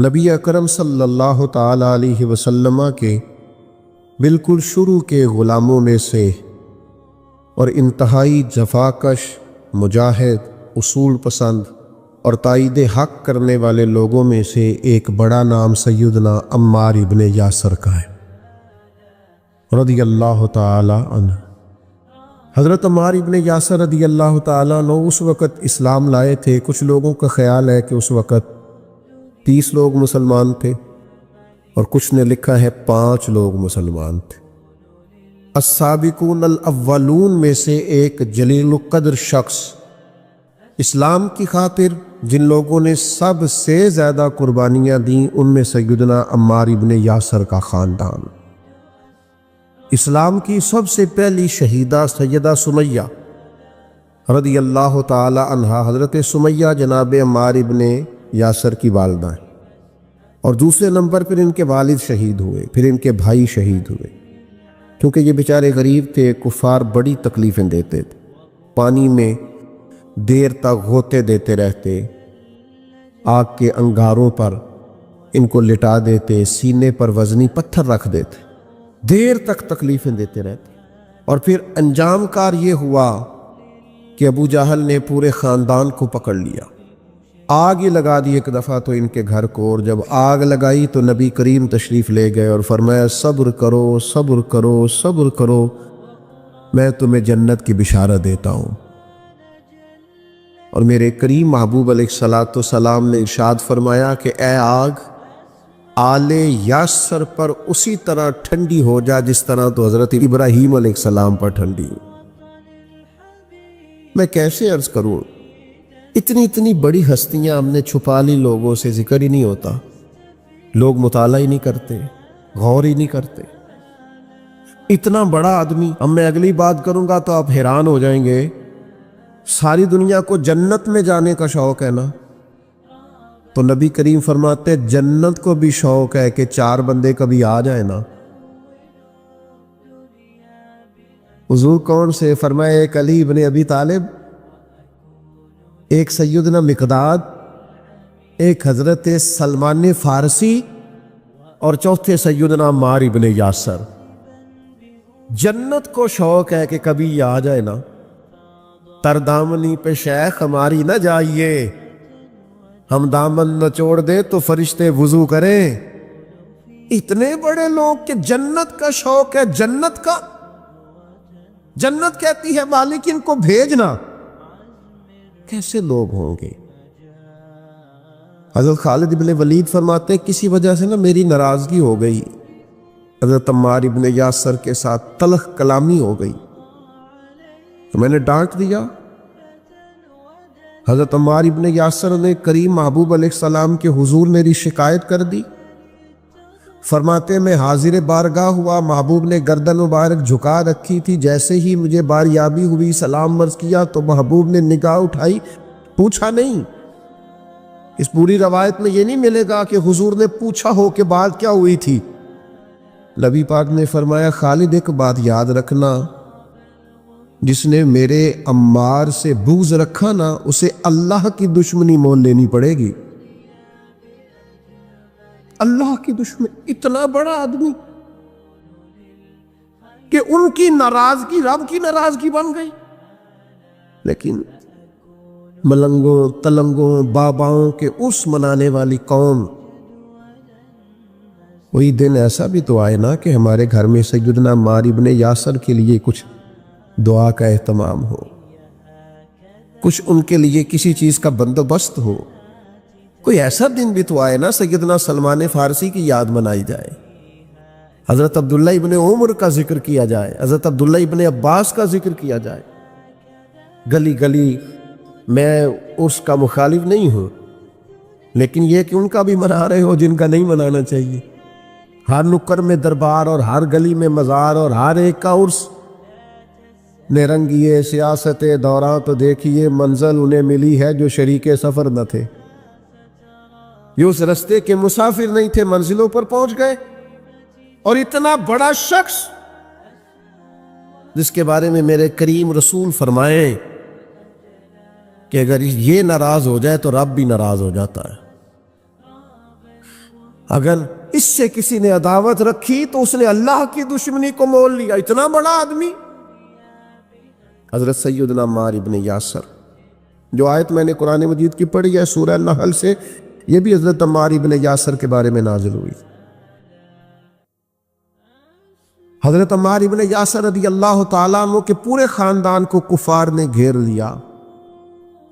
نبی اکرم صلی اللہ تعالی علیہ وسلم کے بالکل شروع کے غلاموں میں سے اور انتہائی جفاکش، مجاہد، اصول پسند اور تائید حق کرنے والے لوگوں میں سے ایک بڑا نام سیدنا عمار ابن یاسر کا ہے رضی اللہ تعالی عنہ۔ حضرت عمار ابن یاسر رضی اللہ تعالیٰ عنہ اس وقت اسلام لائے تھے۔ کچھ لوگوں کا خیال ہے کہ اس وقت 30 لوگ مسلمان تھے اور کچھ نے لکھا ہے 5 لوگ مسلمان تھے۔ السابقون الاولون میں سے ایک جلیل القدر شخص، اسلام کی خاطر جن لوگوں نے سب سے زیادہ قربانیاں دیں، ان میں سیدنا عمار ابن یاسر کا خاندان۔ اسلام کی سب سے پہلی شہیدہ سیدہ سمیہ رضی اللہ تعالی عنہا، حضرت سمیہ جناب عمار ابن یاسر کی والدہ ہیں، اور دوسرے نمبر پھر ان کے والد شہید ہوئے، پھر ان کے بھائی شہید ہوئے، کیونکہ یہ بیچارے غریب تھے۔ کفار بڑی تکلیفیں دیتے تھے، پانی میں دیر تک غوطے دیتے رہتے، آگ کے انگاروں پر ان کو لٹا دیتے، سینے پر وزنی پتھر رکھ دیتے، دیر تک تکلیفیں دیتے رہتے۔ اور پھر انجام کار یہ ہوا کہ ابو جہل نے پورے خاندان کو پکڑ لیا، آگ ہی لگا دی ایک دفعہ تو ان کے گھر کو، اور جب آگ لگائی تو نبی کریم تشریف لے گئے اور فرمایا صبر کرو صبر کرو صبر کرو، میں تمہیں جنت کی بشارت دیتا ہوں۔ اور میرے کریم محبوب علیہ الصلوۃ والسلام نے ارشاد فرمایا کہ اے آگ، آل یاسر پر اسی طرح ٹھنڈی ہو جا جس طرح تو حضرت ابراہیم علیہ السلام پر ٹھنڈی ہو۔ میں کیسے عرض کروں، اتنی بڑی ہستیاں ہم نے چھپا لی، لوگوں سے ذکر ہی نہیں ہوتا، لوگ مطالعہ ہی نہیں کرتے، غور ہی نہیں کرتے۔ اتنا بڑا آدمی، اب میں اگلی بات کروں گا تو آپ حیران ہو جائیں گے، ساری دنیا کو جنت میں جانے کا شوق ہے نا، تو نبی کریم فرماتے جنت کو بھی شوق ہے کہ 4 بندے کبھی آ جائیں نا۔ حضور کون سے؟ فرمایا ایک علی ابن ابی طالب، ایک سیدنا مقداد، ایک حضرت سلمان فارسی، اور چوتھے سیدنا عمار ابن یاسر۔ جنت کو شوق ہے کہ کبھی آ جائے نا، تردامنی پہ شیخ ہماری نہ جائیے، ہم دامن نہ چھوڑ دے تو فرشتے وضو کریں۔ اتنے بڑے لوگ کہ جنت کا شوق ہے، جنت کا، جنت کہتی ہے مالک ان کو بھیجنا، کیسے لوگ ہوں گے؟ حضرت خالد ابن ولید فرماتے ہیں کسی وجہ سے نا میری ناراضگی ہو گئی، حضرت عمار ابن یاسر کے ساتھ تلخ کلامی ہو گئی تو میں نے ڈانٹ دیا۔ حضرت عمار ابن یاسر نے کریم محبوب علیہ السلام کے حضور میری شکایت کر دی۔ فرماتے میں حاضر بارگاہ ہوا، محبوب نے گردن مبارک جھکا رکھی تھی، جیسے ہی مجھے باریابی ہوئی سلام عرض کیا تو محبوب نے نگاہ اٹھائی، پوچھا نہیں۔ اس پوری روایت میں یہ نہیں ملے گا کہ حضور نے پوچھا ہو کہ بات کیا ہوئی تھی۔ نبی پاک نے فرمایا خالد ایک بات یاد رکھنا، جس نے میرے عمار سے بغض رکھا نا، اسے اللہ کی دشمنی مول لینی پڑے گی۔ اللہ کی دشمنی، اتنا بڑا آدمی کہ ان کی ناراضگی رب کی ناراضگی بن گئی۔ لیکن ملنگوں تلنگوں باباؤں کے اس منانے والی قوم، وہی دن ایسا بھی تو آئے نا کہ ہمارے گھر میں سیدنا عمار ابن یاسر کے لیے کچھ دعا کا اہتمام ہو، کچھ ان کے لیے کسی چیز کا بندوبست ہو، کوئی ایسا دن بھی تو آئے نا سیدنا سلمان فارسی کی یاد منائی جائے، حضرت عبداللہ ابن عمر کا ذکر کیا جائے، حضرت عبداللہ ابن عباس کا ذکر کیا جائے۔ گلی گلی میں اس کا مخالف نہیں ہوں، لیکن یہ کہ ان کا بھی منا رہے ہو جن کا نہیں منانا چاہیے۔ ہر نکر میں دربار اور ہر گلی میں مزار اور ہر ایک کا عرس، نرنگیے سیاست دوراں تو دیکھیے منزل انہیں ملی ہے جو شریک سفر نہ تھے، یہ اس رستے کے مسافر نہیں تھے، منزلوں پر پہنچ گئے۔ اور اتنا بڑا شخص جس کے بارے میں میرے کریم رسول فرمائے کہ اگر یہ ناراض ہو جائے تو رب بھی ناراض ہو جاتا ہے۔ اگر اس سے کسی نے عداوت رکھی تو اس نے اللہ کی دشمنی کو مول لیا. اتنا بڑا آدمی. حضرت سیدنا عمار ابن یاسر، جو آیت میں نے قرآن مجید کی پڑھی ہے سورہ نحل سے، یہ بھی حضرت عمار ابن یاسر کے بارے میں نازل ہوئی. حضرت عمار ابن یاسر رضی اللہ تعالیٰ عنہ کے پورے خاندان کو کفار نے گھیر لیا،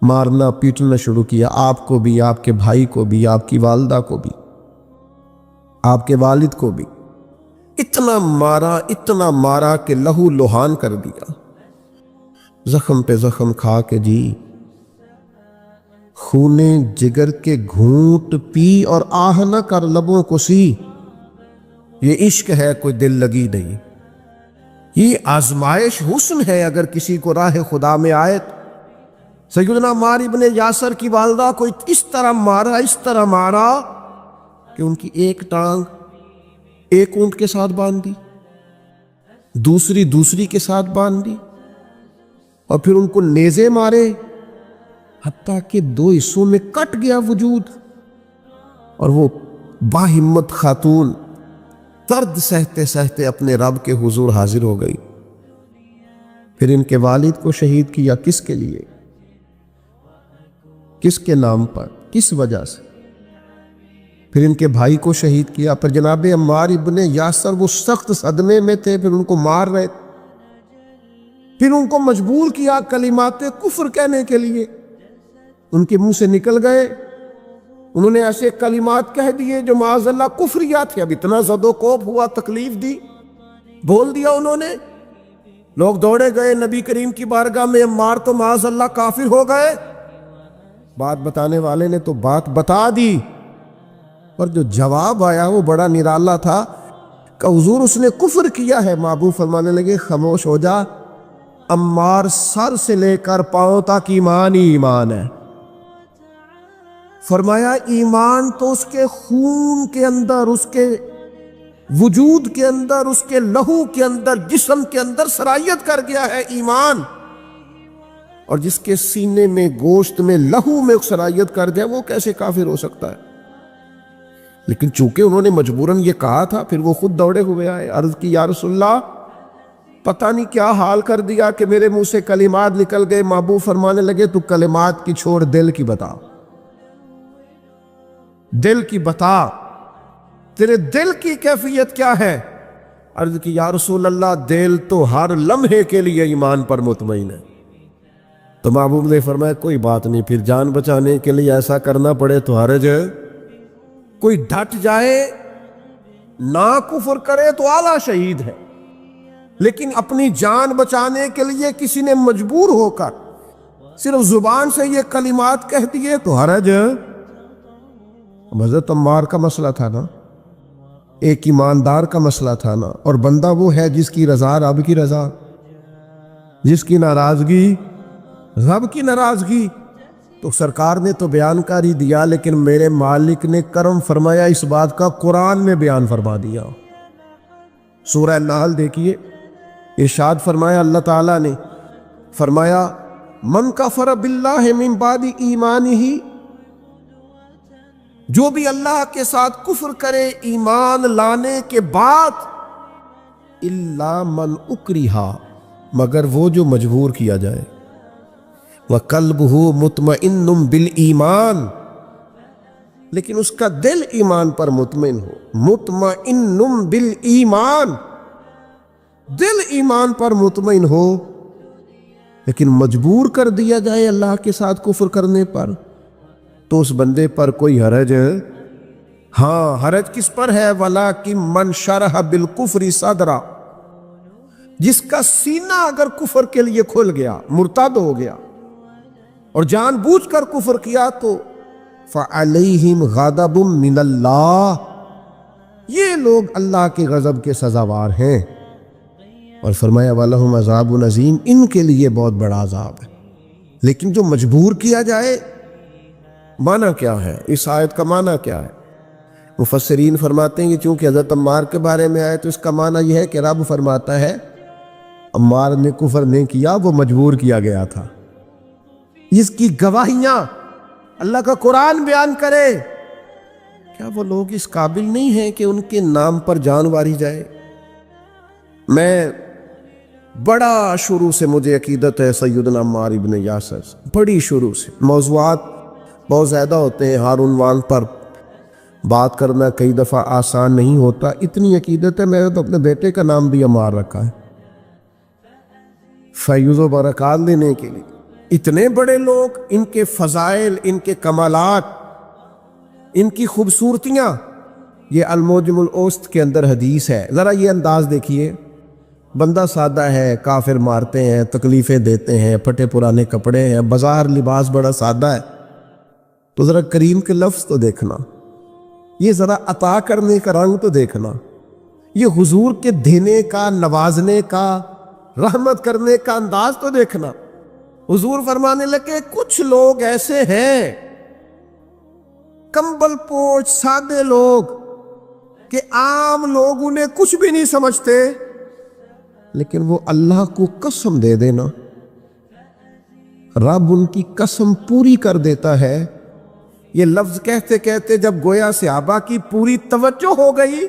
مارنا پیٹنا شروع کیا، آپ کو بھی، آپ کے بھائی کو بھی، آپ کی والدہ کو بھی، آپ کے والد کو بھی. اتنا مارا کہ لہو لہان کر دیا، زخم پہ زخم کھا کے جی خونے جگر کے گھونٹ پی اور آہ نہ کر لبوں کو سی. یہ عشق ہے، کوئی دل لگی نہیں. یہ آزمائش حسن ہے. اگر کسی کو راہ خدا میں آئے. سیدنا عمار ابن یاسر کی والدہ کو اس طرح مارا کہ ان کی ایک ٹانگ ایک اونٹ کے ساتھ باندھ دی، دوسری کے ساتھ باندھ دی، اور پھر ان کو نیزے مارے حتیٰ کہ 2 حصوں میں کٹ گیا وجود. اور وہ باہمت خاتون درد سہتے سہتے اپنے رب کے حضور حاضر ہو گئی. پھر ان کے والد کو شہید کیا. کس کے لیے؟ کس کے نام پر؟ کس وجہ سے؟ پھر ان کے بھائی کو شہید کیا. پھر جناب عمار ابن یاسر وہ سخت صدمے میں تھے، پھر ان کو مار رہے تھے، پھر ان کو مجبور کیا کلمات کفر کہنے کے لیے. ان کے منہ سے نکل گئے، انہوں نے ایسے کلمات کہہ دیے جو معاذ اللہ کفریات تھے. اب اتنا زد و کوب ہوا، تکلیف دی، بول دیا انہوں نے. لوگ دوڑے گئے نبی کریم کی بارگاہ میں. عمار تو معاذ اللہ کافر ہو گئے. بات بتانے والے نے تو بات بتا دی، پر جو جواب آیا وہ بڑا نرالا تھا کہ حضور اس نے کفر کیا ہے. محبوب فرمانے لگے خاموش ہو جا، عمار سر سے لے کر پاؤں تک ایمان ہی ایمان ہے. فرمایا ایمان تو اس کے خون کے اندر، اس کے وجود کے اندر، اس کے لہو کے اندر، جسم کے اندر سرایت کر گیا ہے ایمان. اور جس کے سینے میں، گوشت میں، لہو میں سرایت کر دیا، وہ کیسے کافر ہو سکتا ہے؟ لیکن چونکہ انہوں نے مجبوراً یہ کہا تھا، پھر وہ خود دوڑے ہوئے آئے. عرض کی یا رسول اللہ، پتہ نہیں کیا حال کر دیا کہ میرے منہ سے کلمات نکل گئے. محبوب فرمانے لگے تو کلمات کی چھوڑ، دل کی بتا، دل کی بتا، تیرے دل کی کیفیت کیا ہے؟ عرض کی یا رسول اللہ، دل تو ہر لمحے کے لیے ایمان پر مطمئن ہے. تو محبوب نے فرمایا کوئی بات نہیں، پھر جان بچانے کے لیے ایسا کرنا پڑے تو حرج ہے. کوئی ڈٹ جائے نہ کفر کرے تو اعلیٰ شہید ہے، لیکن اپنی جان بچانے کے لیے کسی نے مجبور ہو کر صرف زبان سے یہ کلمات کہہ دیے تو حرج ہے. حضرت عمار کا مسئلہ تھا نا، ایک ایماندار کا مسئلہ تھا نا. اور بندہ وہ ہے جس کی رضا رب کی رضا، جس کی ناراضگی رب کی ناراضگی. تو سرکار نے تو بیان کر ہی دیا، لیکن میرے مالک نے کرم فرمایا اس بات کا، قرآن میں بیان فرما دیا. سورہ نحل دیکھیے، ارشاد فرمایا اللہ تعالیٰ نے، فرمایا من کفر باللہ من بعد ایمانہ، جو بھی اللہ کے ساتھ کفر کرے ایمان لانے کے بعد، الا من اکرہ، مگر وہ جو مجبور کیا جائے. وَقَلْبُهُ مُطْمَئِنٌ بِالْإِيمَانِ، لیکن اس کا دل ایمان پر مطمئن ہو. مطمئن بالایمان، دل ایمان پر مطمئن ہو، لیکن مجبور کر دیا جائے اللہ کے ساتھ کفر کرنے پر، تو اس بندے پر کوئی حرج ہے. ہاں، حرج کس پر ہے؟ وَلَٰكِن مَّن شَرَحَ بِالْكُفْرِ صَدْرًا، جس کا سینہ اگر کفر کے لیے کھل گیا، مرتد ہو گیا اور جان بوجھ کر کفر کیا، تو فَعَلَيْهِمْ غَضَبٌ مِّنَ اللَّهِ، یہ لوگ اللہ کے غضب کے سزاوار ہیں. اور فرمایا وَلَهُمْ عَذَابٌ عَظِيمٌ، ان کے لیے بہت بڑا عذاب ہے. لیکن جو مجبور کیا جائے، معنی کیا ہے؟ اس آیت کا معنی کیا ہے؟ مفسرین فرماتے ہیں کہ چونکہ حضرت عمار کے بارے میں آئے تو اس کا معنی یہ ہے کہ رب فرماتا ہے عمار نے کفر نہیں کیا، وہ مجبور کیا گیا تھا. اس کی گواہیاں اللہ کا قرآن بیان کرے کیا وہ لوگ اس قابل نہیں ہیں کہ ان کے نام پر جان واری جائے؟ میں بڑا شروع سے مجھے عقیدت ہے سیدنا عمار ابن یاسر، بڑی شروع سے۔ موضوعات بہت زیادہ ہوتے ہیں، ہر عنوان پر بات کرنا کئی دفعہ آسان نہیں ہوتا، اتنی عقیدت ہے میں تو اپنے بیٹے کا نام بھی عمار رکھا ہے فیض و برکات لینے کے لیے۔ اتنے بڑے لوگ، ان کے فضائل، ان کے کمالات، ان کی خوبصورتیاں، یہ الموجم الاوسط کے اندر حدیث ہے۔ ذرا یہ انداز دیکھیے، بندہ سادہ ہے، کافر مارتے ہیں، تکلیفیں دیتے ہیں، پھٹے پرانے کپڑے ہیں، بازار لباس بڑا سادہ ہے، تو ذرا کریم کے لفظ تو دیکھنا، یہ ذرا عطا کرنے کا رنگ تو دیکھنا، یہ حضور کے دینے کا، نوازنے کا، رحمت کرنے کا انداز تو دیکھنا۔ حضور فرمانے لگے کچھ لوگ ایسے ہیں کمبل پوش سادے لوگ کہ عام لوگ انہیں کچھ بھی نہیں سمجھتے، لیکن وہ اللہ کو قسم دے دینا، رب ان کی قسم پوری کر دیتا ہے۔ یہ لفظ کہتے کہتے جب گویا صحابہ کی پوری توجہ ہو گئی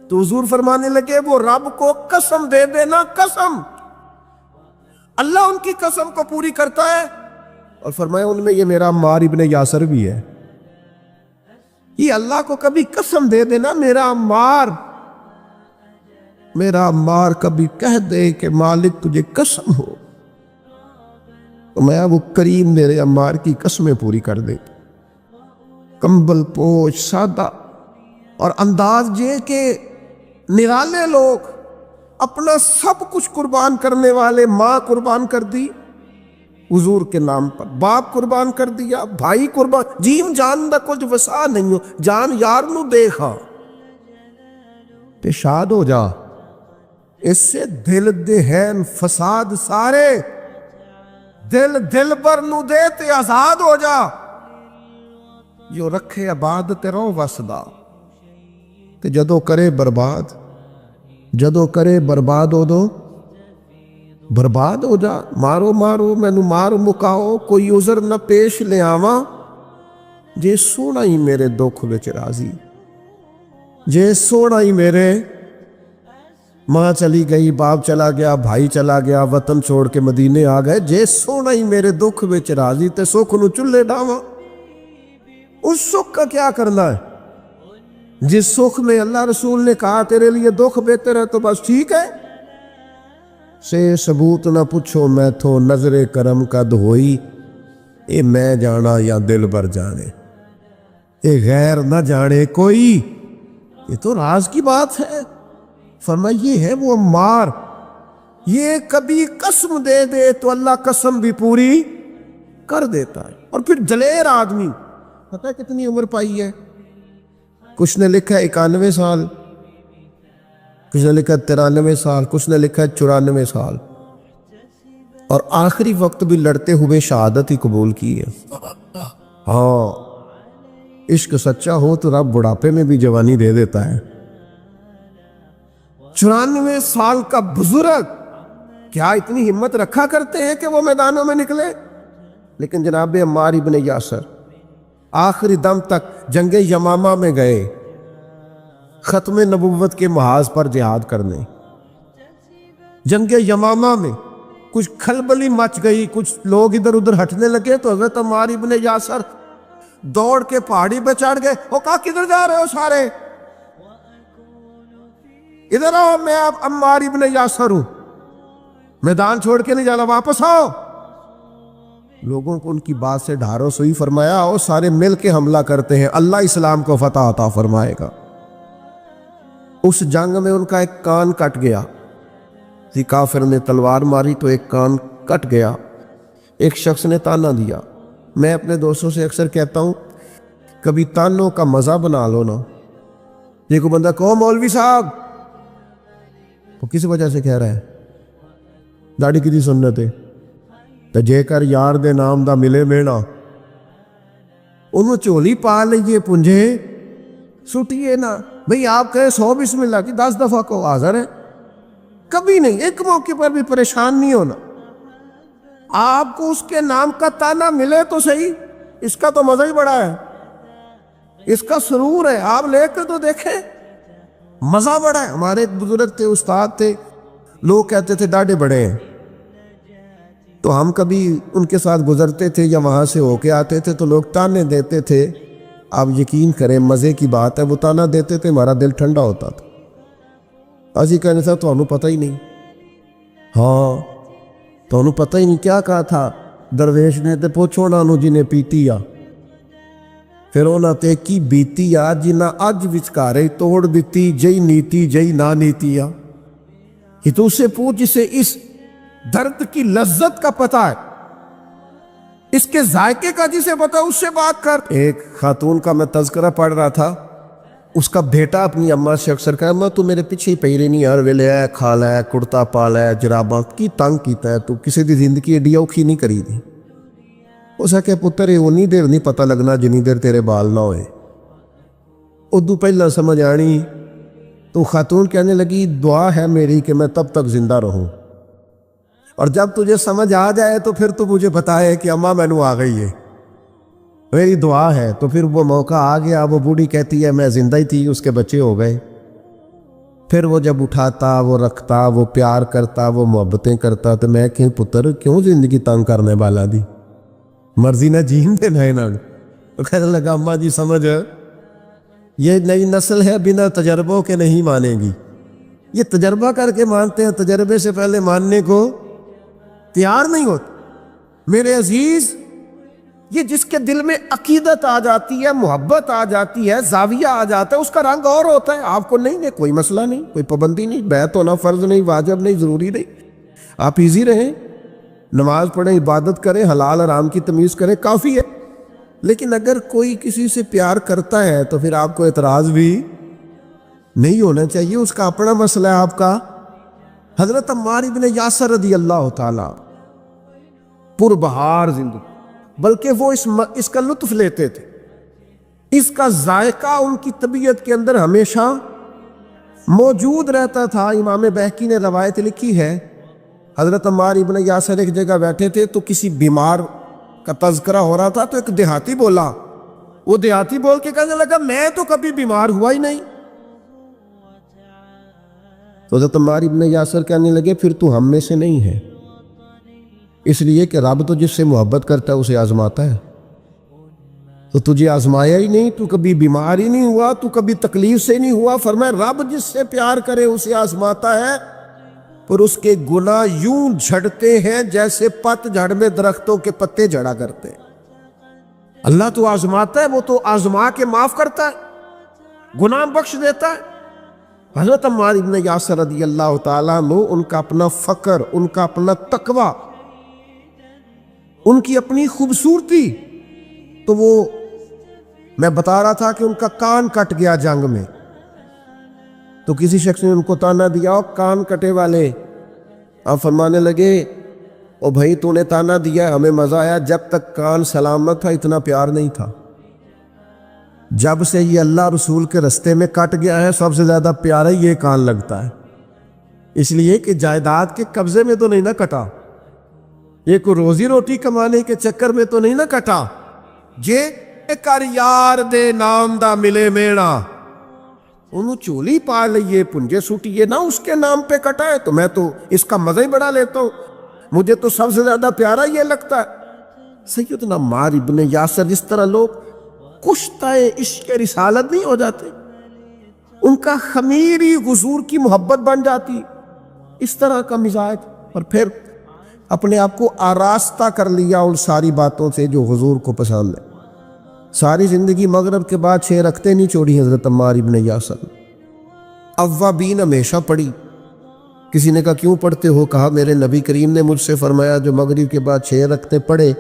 تو حضور فرمانے لگے وہ رب کو قسم دے دینا، قسم، اللہ ان کی قسم کو پوری کرتا ہے۔ اور فرمایا ان میں یہ میرا عمار ابن یاسر بھی ہے۔ یہ اللہ کو کبھی قسم دے دینا، میرا عمار کبھی کہہ دے کہ مالک تجھے قسم ہو، تو میں وہ کریم میرے عمار کی قسمیں پوری کر دے۔ کمبل پوش سادہ، اور انداز یہ کہ نرالے لوگ، اپنا سب کچھ قربان کرنے والے، ماں قربان کر دی حضور کے نام پر، باپ قربان کر دیا، بھائی قربان، جیم جان دا کچھ وسا نہیں ہو، جان یار نو دیکھا تے شاد ہو جا، اس سے دل دہن فساد سارے، دل پر نو دے تے آزاد ہو جا، جو رکھے آباد تے رو وسدا، تے جدو کرے برباد ہو دو، برباد ہو جا۔ مارو مینو مار مکاؤ، کوئی عذر نہ پیش لے آواں، جے سونا ہی میرے دکھ وچ راضی، جے سونا ہی میرے، ماں چلی گئی، باپ چلا گیا، بھائی چلا گیا، وطن چھوڑ کے مدینے آ گئے، جے سونا ہی میرے دکھ وچ راضی تے سکھ نو چلے ڈاواں۔ اس سکھ کا کیا کرنا ہے؟ جس سکھ میں اللہ رسول نے کہا تیرے لیے دکھ بہتر ہے تو بس ٹھیک ہے، سے ثبوت نہ پوچھو میں تھو، نظر کرم کد ہوئی، اے میں جانا یا دل بر جانے، اے غیر نہ جانے کوئی، یہ تو راز کی بات ہے۔ فرمایا یہ ہے وہ عمار، یہ کبھی قسم دے دے تو اللہ قسم بھی پوری کر دیتا ہے۔ اور پھر دلیر آدمی، پتہ ہے کتنی عمر پائی ہے؟ کچھ نے لکھا ہے 91 سال، کچھ نے لکھا ہے 93 سال، کچھ نے لکھا ہے 94 سال، اور آخری وقت بھی لڑتے ہوئے شہادت ہی قبول کی ہے۔ ہاں، عشق سچا ہو تو رب بڑھاپے میں بھی جوانی دے دیتا ہے۔ 94 سال کا بزرگ کیا اتنی ہمت رکھا کرتے ہیں کہ وہ میدانوں میں نکلے؟ لیکن جناب عمار ابن یاسر آخری دم تک جنگ یمامہ میں گئے، ختم نبوت کے محاذ پر جہاد کرنے۔ جنگ یمامہ میں کچھ کھلبلی مچ گئی، کچھ لوگ ادھر ادھر ہٹنے لگے تو حضرت عمار ابن یاسر دوڑ کے پہاڑی پہ چڑھ گئے۔ وہ کہا کدھر جا رہے ہو سارے؟ ادھر آؤ، میں اب عمار ابن یاسر ہوں، میدان چھوڑ کے نہیں جانا، واپس آؤ۔ لوگوں کو ان کی بات سے ڈھارو سوئی، فرمایا آؤ سارے مل کے حملہ کرتے ہیں، اللہ اسلام کو فتح عطا فرمائے گا۔ اس جنگ میں ان کا ایک کان کٹ گیا، کسی کافر نے تلوار ماری تو ایک کان کٹ گیا۔ ایک شخص نے تانا دیا۔ میں اپنے دوستوں سے اکثر کہتا ہوں کبھی تانوں کا مزہ بنا لو نا۔ یہ کوئی بندہ کہو مولوی صاحب، وہ کس وجہ سے کہہ رہا ہے؟ داڑھی کی سنت ہے تو جے کر یار دے نام دا ملے مینا، انہوں چولی پا لیجئے پنجے سٹیے نا۔ بھئی آپ کہے 100 بسم اللہ کی 10 دفعہ کو حاضر ہے، کبھی نہیں، ایک موقع پر بھی پریشان نہیں ہونا۔ آپ کو اس کے نام کا تانا ملے تو صحیح، اس کا تو مزہ ہی بڑا ہے۔ اس کا سرور ہے، آپ لے کے تو دیکھیں، مزہ بڑا ہے۔ ہمارے ایک بزرگ تھے، استاد تھے، لوگ کہتے تھے ڈاڈے بڑے ہیں، تو ہم کبھی ان کے ساتھ گزرتے تھے یا وہاں سے ہو کے آتے تھے تو لوگ تانے دیتے تھے۔ آپ یقین کریں، مزے کی بات ہے، وہ تانا دیتے تھے، ہمارا دل ٹھنڈا ہوتا تھا۔ اسی کہنے تھا تو ہمیں پتہ ہی نہیں، ہاں تو ہمیں پتہ ہی نہیں کیا کہا تھا درویش نے، تے پوچھو نہ انہوں جنہیں پیتی آ، پھر انہوں تے کی بیتی آ جنہ اج وچکارے توڑ دیتی، جئی نیتی جئی نہ نیتی آ۔ یہ تو اس سے پوچھ جسے اس درد کی لذت کا پتہ ہے، اس کے ذائقے کا جسے پتہ، اس سے بات کر۔ ایک خاتون کا میں تذکرہ پڑھ رہا تھا، اس کا بیٹا اپنی اماں سے اکثر کہا، اماں تو میرے پیچھے ہی پئی رہنی، ہر ویلے ہے کھا لے، کرتا پا لے، جراباں کی تنگ کیتا ہے، تو کسی دی زندگی ایڈی اوکھی نہیں کری دی۔ اس کہ پتر اونی دیر نہیں پتہ لگنا جنی دیر تیرے بال نہ ہوئے۔ ادو پہلا سمجھ آنی تو خاتون کہنے لگی، دعا ہے میری کہ میں تب تک زندہ رہوں، اور جب تجھے سمجھ آ جائے تو پھر تو مجھے بتائے کہ اماں میں نو آ گئی ہے، میری دعا ہے۔ تو پھر وہ موقع آ گیا، وہ بوڑھی کہتی ہے میں زندہ ہی تھی، اس کے بچے ہو گئے۔ پھر وہ جب اٹھاتا، وہ رکھتا، وہ پیار کرتا، وہ محبتیں کرتا، تو میں کہ پتر کیوں زندگی تنگ کرنے والا دی، مرضی نہ جین دے نہ انہوں۔ تو کہنے لگا اماں جی سمجھ، یہ نئی نسل ہے، بنا تجربوں کے نہیں مانے گی، یہ تجربہ کر کے مانتے ہیں، تجربے سے پہلے ماننے کو تیار نہیں ہوتے۔ میرے عزیز، یہ جس کے دل میں عقیدت آ جاتی ہے، محبت آ جاتی ہے، زاویہ آ جاتا ہے، اس کا رنگ اور ہوتا ہے۔ آپ کو نہیں، کوئی مسئلہ نہیں، کوئی پابندی نہیں، بیعت ہونا فرض نہیں، واجب نہیں، ضروری نہیں، آپ ایزی رہیں، نماز پڑھیں، عبادت کریں، حلال حرام کی تمیز کریں، کافی ہے۔ لیکن اگر کوئی کسی سے پیار کرتا ہے تو پھر آپ کو اعتراض بھی نہیں ہونا چاہیے، اس کا اپنا مسئلہ ہے آپ کا۔ حضرت عمار ابن یاسر رضی اللہ تعالی پربہار زندگی، بلکہ وہ اس کا لطف لیتے تھے، اس کا ذائقہ ان کی طبیعت کے اندر ہمیشہ موجود رہتا تھا۔ امام بہقی نے روایت لکھی ہے، حضرت عمار ابن یاسر ایک جگہ بیٹھے تھے تو کسی بیمار کا تذکرہ ہو رہا تھا، تو ایک دیہاتی بولا، وہ دیہاتی بول کے کہنے لگا میں تو کبھی بیمار ہوا ہی نہیں۔ تو حضرت عمار ابن یاسر کہنے لگے پھر تو ہم میں سے نہیں ہے، اس لیے کہ رب تو جس سے محبت کرتا ہے اسے آزماتا ہے، تو تجھے آزمایا ہی نہیں، تو کبھی بیمار ہی نہیں ہوا، تو کبھی تکلیف سے نہیں ہوا۔ فرمایا رب جس سے پیار کرے اسے آزماتا ہے، اور اس کے گناہ یوں جھڑتے ہیں جیسے پت جھڑ میں درختوں کے پتے جھڑا کرتے ہیں۔ اللہ تو آزماتا ہے، وہ تو آزما کے معاف کرتا ہے، گناہ بخش دیتا ہے۔ حضرت عمار ابن یاسر رضی اللہ تعالیٰ عنہ، ان کا اپنا فقر، ان کا اپنا تقوی، ان کی اپنی خوبصورتی، تو وہ میں بتا رہا تھا کہ ان کا کان کٹ گیا جنگ میں، تو کسی شخص نے ان کو تانا دیا، اور کان کٹے والے، آپ فرمانے لگے او بھائی تو نے تانا دیا، ہمیں مزہ آیا، جب تک کان سلامت تھا اتنا پیار نہیں تھا، جب سے یہ اللہ رسول کے رستے میں کٹ گیا ہے سب سے زیادہ پیارا ہی یہ کان لگتا ہے، اس لیے کہ جائیداد کے قبضے میں تو نہیں نہ کٹا، یہ کوئی روزی روٹی کمانے کے چکر میں تو نہیں نہ کٹا، یہ کر یار دے نام دا ملے میڑا، انہوں چولی پا لئیے پنجے سوٹیے نہ، اس کے نام پہ کٹا ہے، تو میں تو اس کا مزہ ہی بڑا لیتا ہوں، مجھے تو سب سے زیادہ پیارا یہ لگتا ہے۔ سیدنا عمار ابن یاسر، جس طرح لوگ کشتہ عشق رسالت نہیں ہو جاتے، ان کا خمیری حضور کی محبت بن جاتی، اس طرح کا مزاج، اور پھر اپنے آپ کو آراستہ کر لیا ان ساری باتوں سے جو حضور کو پسند ہے۔ ساری زندگی مغرب کے بعد 6 رکعتیں نہیں چھوڑی حضرت عمار ابن یاسر، اوابین ہمیشہ پڑھی۔ کسی نے کہا کیوں پڑھتے ہو؟ کہا میرے نبی کریم نے مجھ سے فرمایا جو مغرب کے بعد 6 رکعتیں پڑھے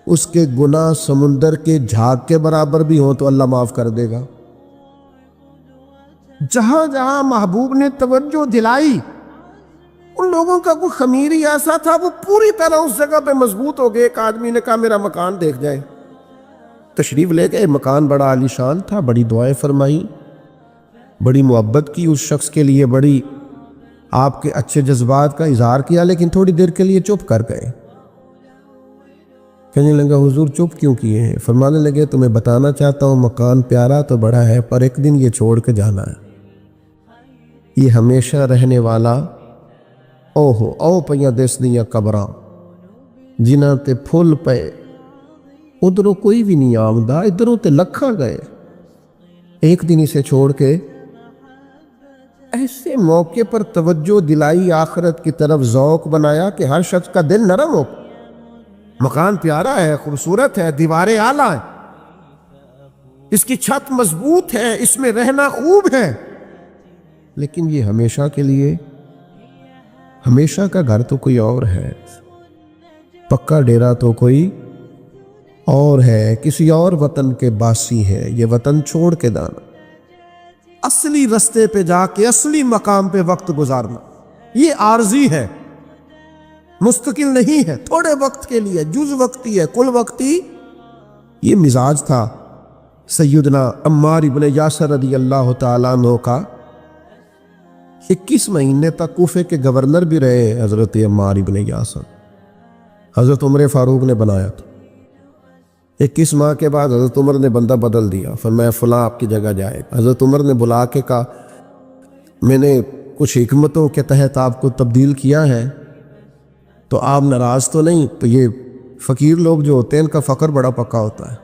اس کے گناہ سمندر کے جھاگ کے برابر بھی ہوں تو اللہ معاف کر دے گا۔ جہاں جہاں محبوب نے توجہ دلائی، ان لوگوں کا کوئی خمیری ایسا تھا وہ پوری طرح اس جگہ پہ مضبوط ہو گئے۔ ایک آدمی نے کہا میرا مکان دیکھ جائے، تشریف لے گئے، مکان بڑا عالیشان تھا، بڑی دعائیں فرمائی، بڑی محبت کی اس شخص کے لیے، بڑی آپ کے اچھے جذبات کا اظہار کیا، لیکن تھوڑی دیر کے لیے چپ کر گئے۔ کہنے لگا حضور چپ کیوں کیے ہیں؟ فرمانے لگے تمہیں بتانا چاہتا ہوں مکان پیارا تو بڑا ہے پر ایک دن یہ چھوڑ کے جانا ہے، یہ ہمیشہ رہنے والا او پیاں دس دیاں قبراں جنہاں تے پھل پے، ادھروں کوئی بھی نہیں آمدہ، ادھروں تے لکھاں گئے، ایک دن اسے چھوڑ کے ایسے موقع پر توجہ دلائی، آخرت کی طرف ذوق بنایا کہ ہر شخص کا دل نرم ہو۔ مکان پیارا ہے، خوبصورت ہے، دیواریں اعلیٰ ہیں، اس کی چھت مضبوط ہے، اس میں رہنا خوب ہے، لیکن یہ ہمیشہ کے لیے، ہمیشہ کا گھر تو کوئی اور ہے، پکا ڈیرا تو کوئی اور ہے، کسی اور وطن کے باسی ہے، یہ وطن چھوڑ کے جانا، اصلی رستے پہ جا کے اصلی مقام پہ وقت گزارنا، یہ عارضی ہے، مستقل نہیں ہے، تھوڑے وقت کے لیے، جز وقتی ہے، کل وقتی۔ یہ مزاج تھا سیدنا عمار ابن یاسر رضی اللہ تعالیٰ عنہ کا۔ 21 مہینے تک کوفے کے گورنر بھی رہے حضرت عمار ابن یاسر، حضرت عمر فاروق نے بنایا تھا۔ 21 ماہ کے بعد حضرت عمر نے بندہ بدل دیا، فرمایا فلاں آپ کی جگہ جائے۔ حضرت عمر نے بلا کے کہا میں نے کچھ حکمتوں کے تحت آپ کو تبدیل کیا ہے تو آپ ناراض تو نہیں؟ تو یہ فقیر لوگ جو ہوتے ہیں ان کا فقر بڑا پکا ہوتا ہے،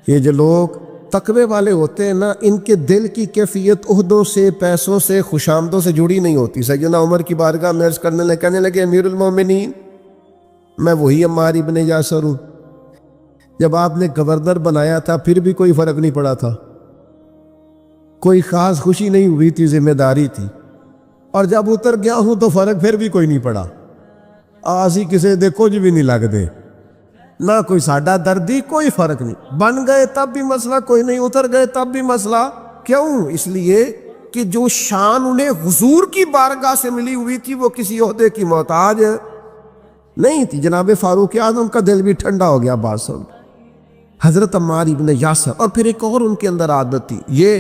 یہ جو لوگ تقوی والے ہوتے ہیں نا، ان کے دل کی کیفیت عہدوں سے، پیسوں سے، خوشامدوں سے جڑی نہیں ہوتی۔ سیدنا عمر کی بارگاہ میں عرض کرنے لگے، کہنے لگے امیر المومنین میں وہی عمار ابن یاسر ہوں، جب آپ نے گورنر بنایا تھا پھر بھی کوئی فرق نہیں پڑا تھا، کوئی خاص خوشی نہیں ہوئی تھی، ذمہ داری تھی، اور جب اتر گیا ہوں تو فرق پھر بھی کوئی نہیں پڑا، آسی کسے دے کچھ بھی نہیں لگ دے، نہ کوئی ساڈا دردی، کوئی فرق نہیں، بن گئے تب بھی مسئلہ کوئی نہیں، اتر گئے تب بھی مسئلہ۔ کیوں؟ اس لیے کہ جو شان انہیں حضور کی بارگاہ سے ملی ہوئی تھی وہ کسی عہدے کی محتاج نہیں تھی۔ جناب فاروق اعظم کا دل بھی ٹھنڈا ہو گیا بات سن۔ حضرت عمار ابن یاسر، اور پھر ایک اور ان کے اندر عادت تھی، یہ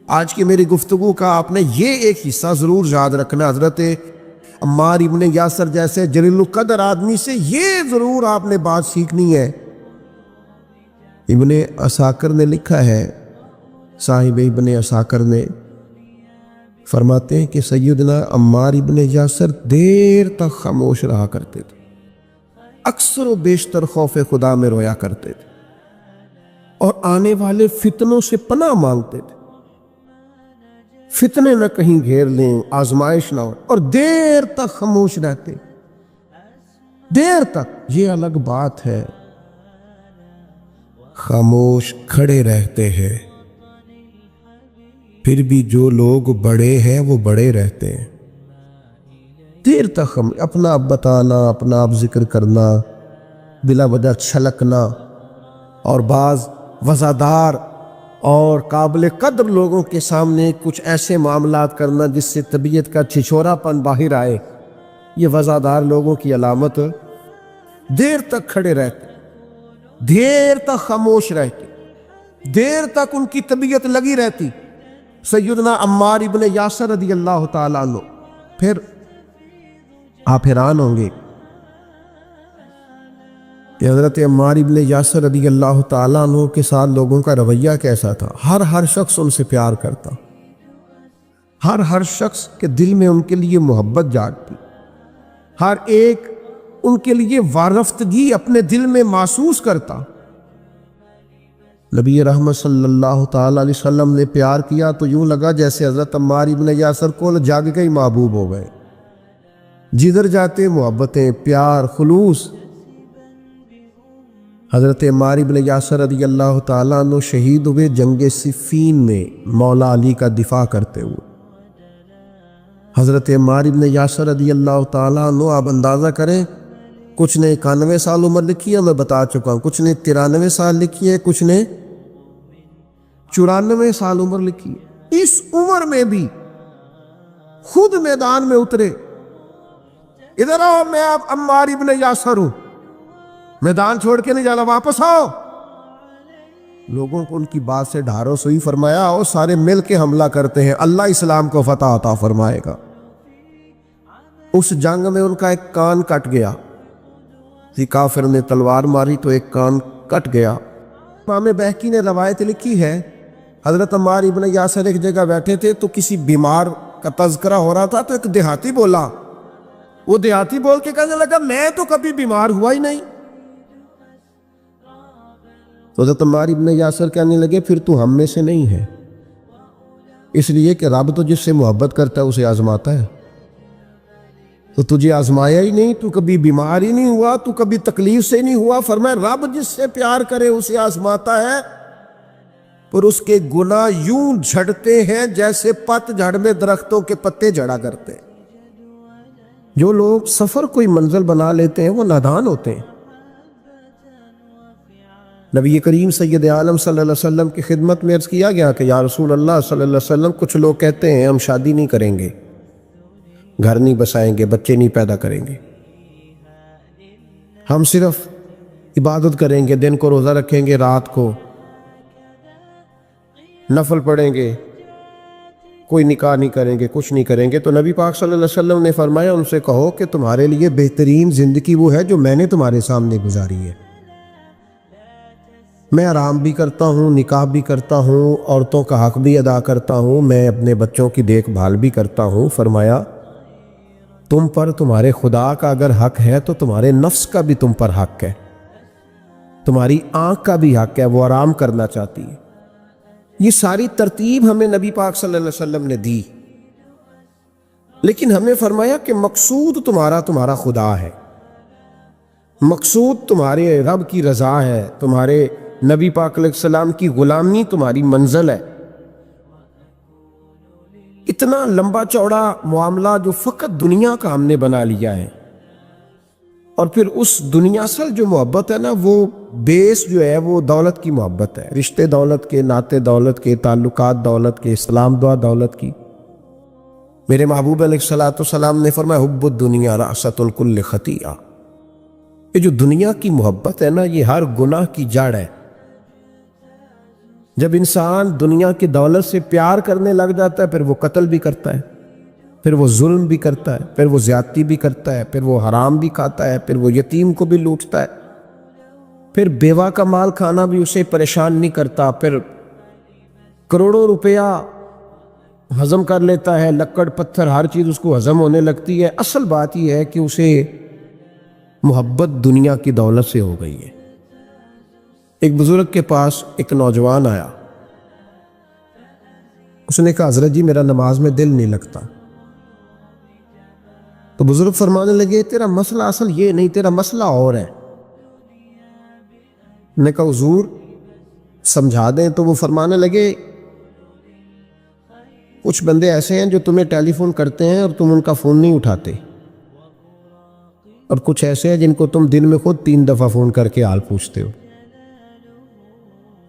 آج کی میری گفتگو کا آپ نے یہ ایک حصہ ضرور یاد رکھنا، حضرت عمار ابن یاسر جیسے جلیل القدر آدمی سے یہ ضرور آپ نے بات سیکھنی ہے۔ ابن عساکر نے لکھا ہے، صاحب ابن عساکر نے فرماتے ہیں کہ سیدنا عمار ابن یاسر دیر تک خاموش رہا کرتے تھے، اکثر و بیشتر خوف خدا میں رویا کرتے تھے، اور آنے والے فتنوں سے پناہ مانگتے تھے، فتنے نہ کہیں گھیر لیں، آزمائش نہ ہو، اور دیر تک خاموش رہتے، دیر تک۔ یہ الگ بات ہے خاموش کھڑے رہتے ہیں، پھر بھی جو لوگ بڑے ہیں وہ بڑے رہتے ہیں، دیر تک ہم اپنا آپ بتانا، اپنا آپ ذکر کرنا، بلا وجہ چھلکنا، اور بعض وزادار اور قابل قدر لوگوں کے سامنے کچھ ایسے معاملات کرنا جس سے طبیعت کا چھچورا پن باہر آئے، یہ وزادار لوگوں کی علامت۔ دیر تک کھڑے رہتے، دیر تک خاموش رہتے، دیر تک ان کی طبیعت لگی رہتی۔ سیدنا عمار ابن یاسر رضی اللہ تعالیٰ عنہ، پھر آپ حیران ہوں گے کہ حضرت عمار ابن یاسر رضی اللہ تعالیٰ عنہ کے ساتھ لوگوں کا رویہ کیسا تھا۔ ہر شخص ان سے پیار کرتا، ہر شخص کے دل میں ان کے لیے محبت جاگتی، ہر ایک ان کے لیے وارفتگی اپنے دل میں محسوس کرتا۔ نبی رحمت صلی اللہ تعالیٰ علیہ وسلم نے پیار کیا تو یوں لگا جیسے حضرت عمار ابن یاسر کو جاگ کے ہی محبوب ہو گئے، جدھر جاتے محبتیں، پیار، خلوص۔ حضرت عمار ابن یاسر رضی اللہ تعالیٰ عنہ شہید ہوئے جنگ صفین میں مولا علی کا دفاع کرتے ہوئے۔ حضرت عمار ابن یاسر رضی اللہ تعالیٰ عنہ، آپ اندازہ کریں، کچھ نے 91 سال عمر لکھی ہے، میں بتا چکا ہوں، کچھ نے 93 سال لکھی ہے، کچھ نے 94 سال عمر لکھی ہے۔ اس عمر میں بھی خود میدان میں اترے، ادھر آؤ میں آپ عمار ابن یاسر ہوں، میدان چھوڑ کے نہیں جانا، واپس آؤ۔ لوگوں کو ان کی بات سے ڈھارس ہوئی، فرمایا آؤ سارے مل کے حملہ کرتے ہیں، اللہ اسلام کو فتح عطا فرمائے گا۔ اس جنگ میں ان کا ایک کان کٹ گیا، کسی کافر نے تلوار ماری تو ایک کان کٹ گیا۔ امام بہقی نے روایت لکھی ہے، حضرت عمار ابن یاسر ایک جگہ بیٹھے تھے تو کسی بیمار کا تذکرہ ہو رہا تھا تو ایک دیہاتی بولا، وہ دیہاتی بول کے کہنے لگا میں تو کبھی بیمار ہوا ہی نہیں۔ تو حضرت عمار ابن یاسر کہنے لگے پھر تو ہم میں سے نہیں ہے، اس لیے کہ رب تو جس سے محبت کرتا ہے اسے آزماتا ہے، تو تجھے آزمایا ہی نہیں، تو کبھی بیمار ہی نہیں ہوا، تو کبھی تکلیف سے نہیں ہوا۔ فرمایا رب جس سے پیار کرے اسے آزماتا ہے، پر اس کے گناہ یوں جھڑتے ہیں جیسے پت جھڑ میں درختوں کے پتے جھڑا کرتے ہیں۔ جو لوگ سفر کوئی منزل بنا لیتے ہیں وہ نادان ہوتے ہیں۔ نبی کریم سید عالم صلی اللہ علیہ وسلم کی خدمت میں عرض کیا گیا کہ یا رسول اللہ صلی اللہ علیہ وسلم، کچھ لوگ کہتے ہیں ہم شادی نہیں کریں گے، گھر نہیں بسائیں گے، بچے نہیں پیدا کریں گے، ہم صرف عبادت کریں گے، دن کو روزہ رکھیں گے، رات کو نفل پڑھیں گے، کوئی نکاح نہیں کریں گے، کچھ نہیں کریں گے۔ تو نبی پاک صلی اللہ علیہ وسلم نے فرمایا ان سے کہو کہ تمہارے لیے بہترین زندگی وہ ہے جو میں نے تمہارے سامنے گزاری ہے۔ میں آرام بھی کرتا ہوں، نکاح بھی کرتا ہوں، عورتوں کا حق بھی ادا کرتا ہوں، میں اپنے بچوں کی دیکھ بھال بھی کرتا ہوں۔ فرمایا تم پر تمہارے خدا کا اگر حق ہے تو تمہارے نفس کا بھی تم پر حق ہے، تمہاری آنکھ کا بھی حق ہے، وہ آرام کرنا چاہتی ہے۔ یہ ساری ترتیب ہمیں نبی پاک صلی اللہ علیہ وسلم نے دی، لیکن ہمیں فرمایا کہ مقصود تمہارا خدا ہے، مقصود تمہارے رب کی رضا ہے، تمہارے نبی پاک علیہ السلام کی غلامی تمہاری منزل ہے۔ اتنا لمبا چوڑا معاملہ جو فقط دنیا کا ہم نے بنا لیا ہے، اور پھر اس دنیا سے جو محبت ہے نا، وہ بیس جو ہے وہ دولت کی محبت ہے، رشتے دولت کے، ناطے دولت کے، تعلقات دولت کے، اسلام دعا دولت کی۔ میرے محبوب علیہ الصلوۃ والسلام نے فرمایا حب الدنیا رأست الکل خطیئہ، یہ جو دنیا کی محبت ہے نا یہ ہر گناہ کی جڑ ہے۔ جب انسان دنیا کی دولت سے پیار کرنے لگ جاتا ہے پھر وہ قتل بھی کرتا ہے، پھر وہ ظلم بھی کرتا ہے، پھر وہ زیادتی بھی کرتا ہے، پھر وہ حرام بھی کھاتا ہے، پھر وہ یتیم کو بھی لوٹتا ہے، پھر بیوہ کا مال کھانا بھی اسے پریشان نہیں کرتا، پھر کروڑوں روپیہ ہضم کر لیتا ہے، لکڑ پتھر ہر چیز اس کو ہضم ہونے لگتی ہے۔ اصل بات یہ ہے کہ اسے محبت دنیا کی دولت سے ہو گئی ہے۔ ایک بزرگ کے پاس ایک نوجوان آیا، اس نے کہا حضرت جی میرا نماز میں دل نہیں لگتا۔ تو بزرگ فرمانے لگے تیرا مسئلہ اصل یہ نہیں، تیرا مسئلہ اور ہے۔ میں نے کہا حضور سمجھا دیں۔ تو وہ فرمانے لگے کچھ بندے ایسے ہیں جو تمہیں ٹیلی فون کرتے ہیں اور تم ان کا فون نہیں اٹھاتے، اور کچھ ایسے ہیں جن کو تم دن میں خود 3 دفعہ فون کر کے حال پوچھتے ہو۔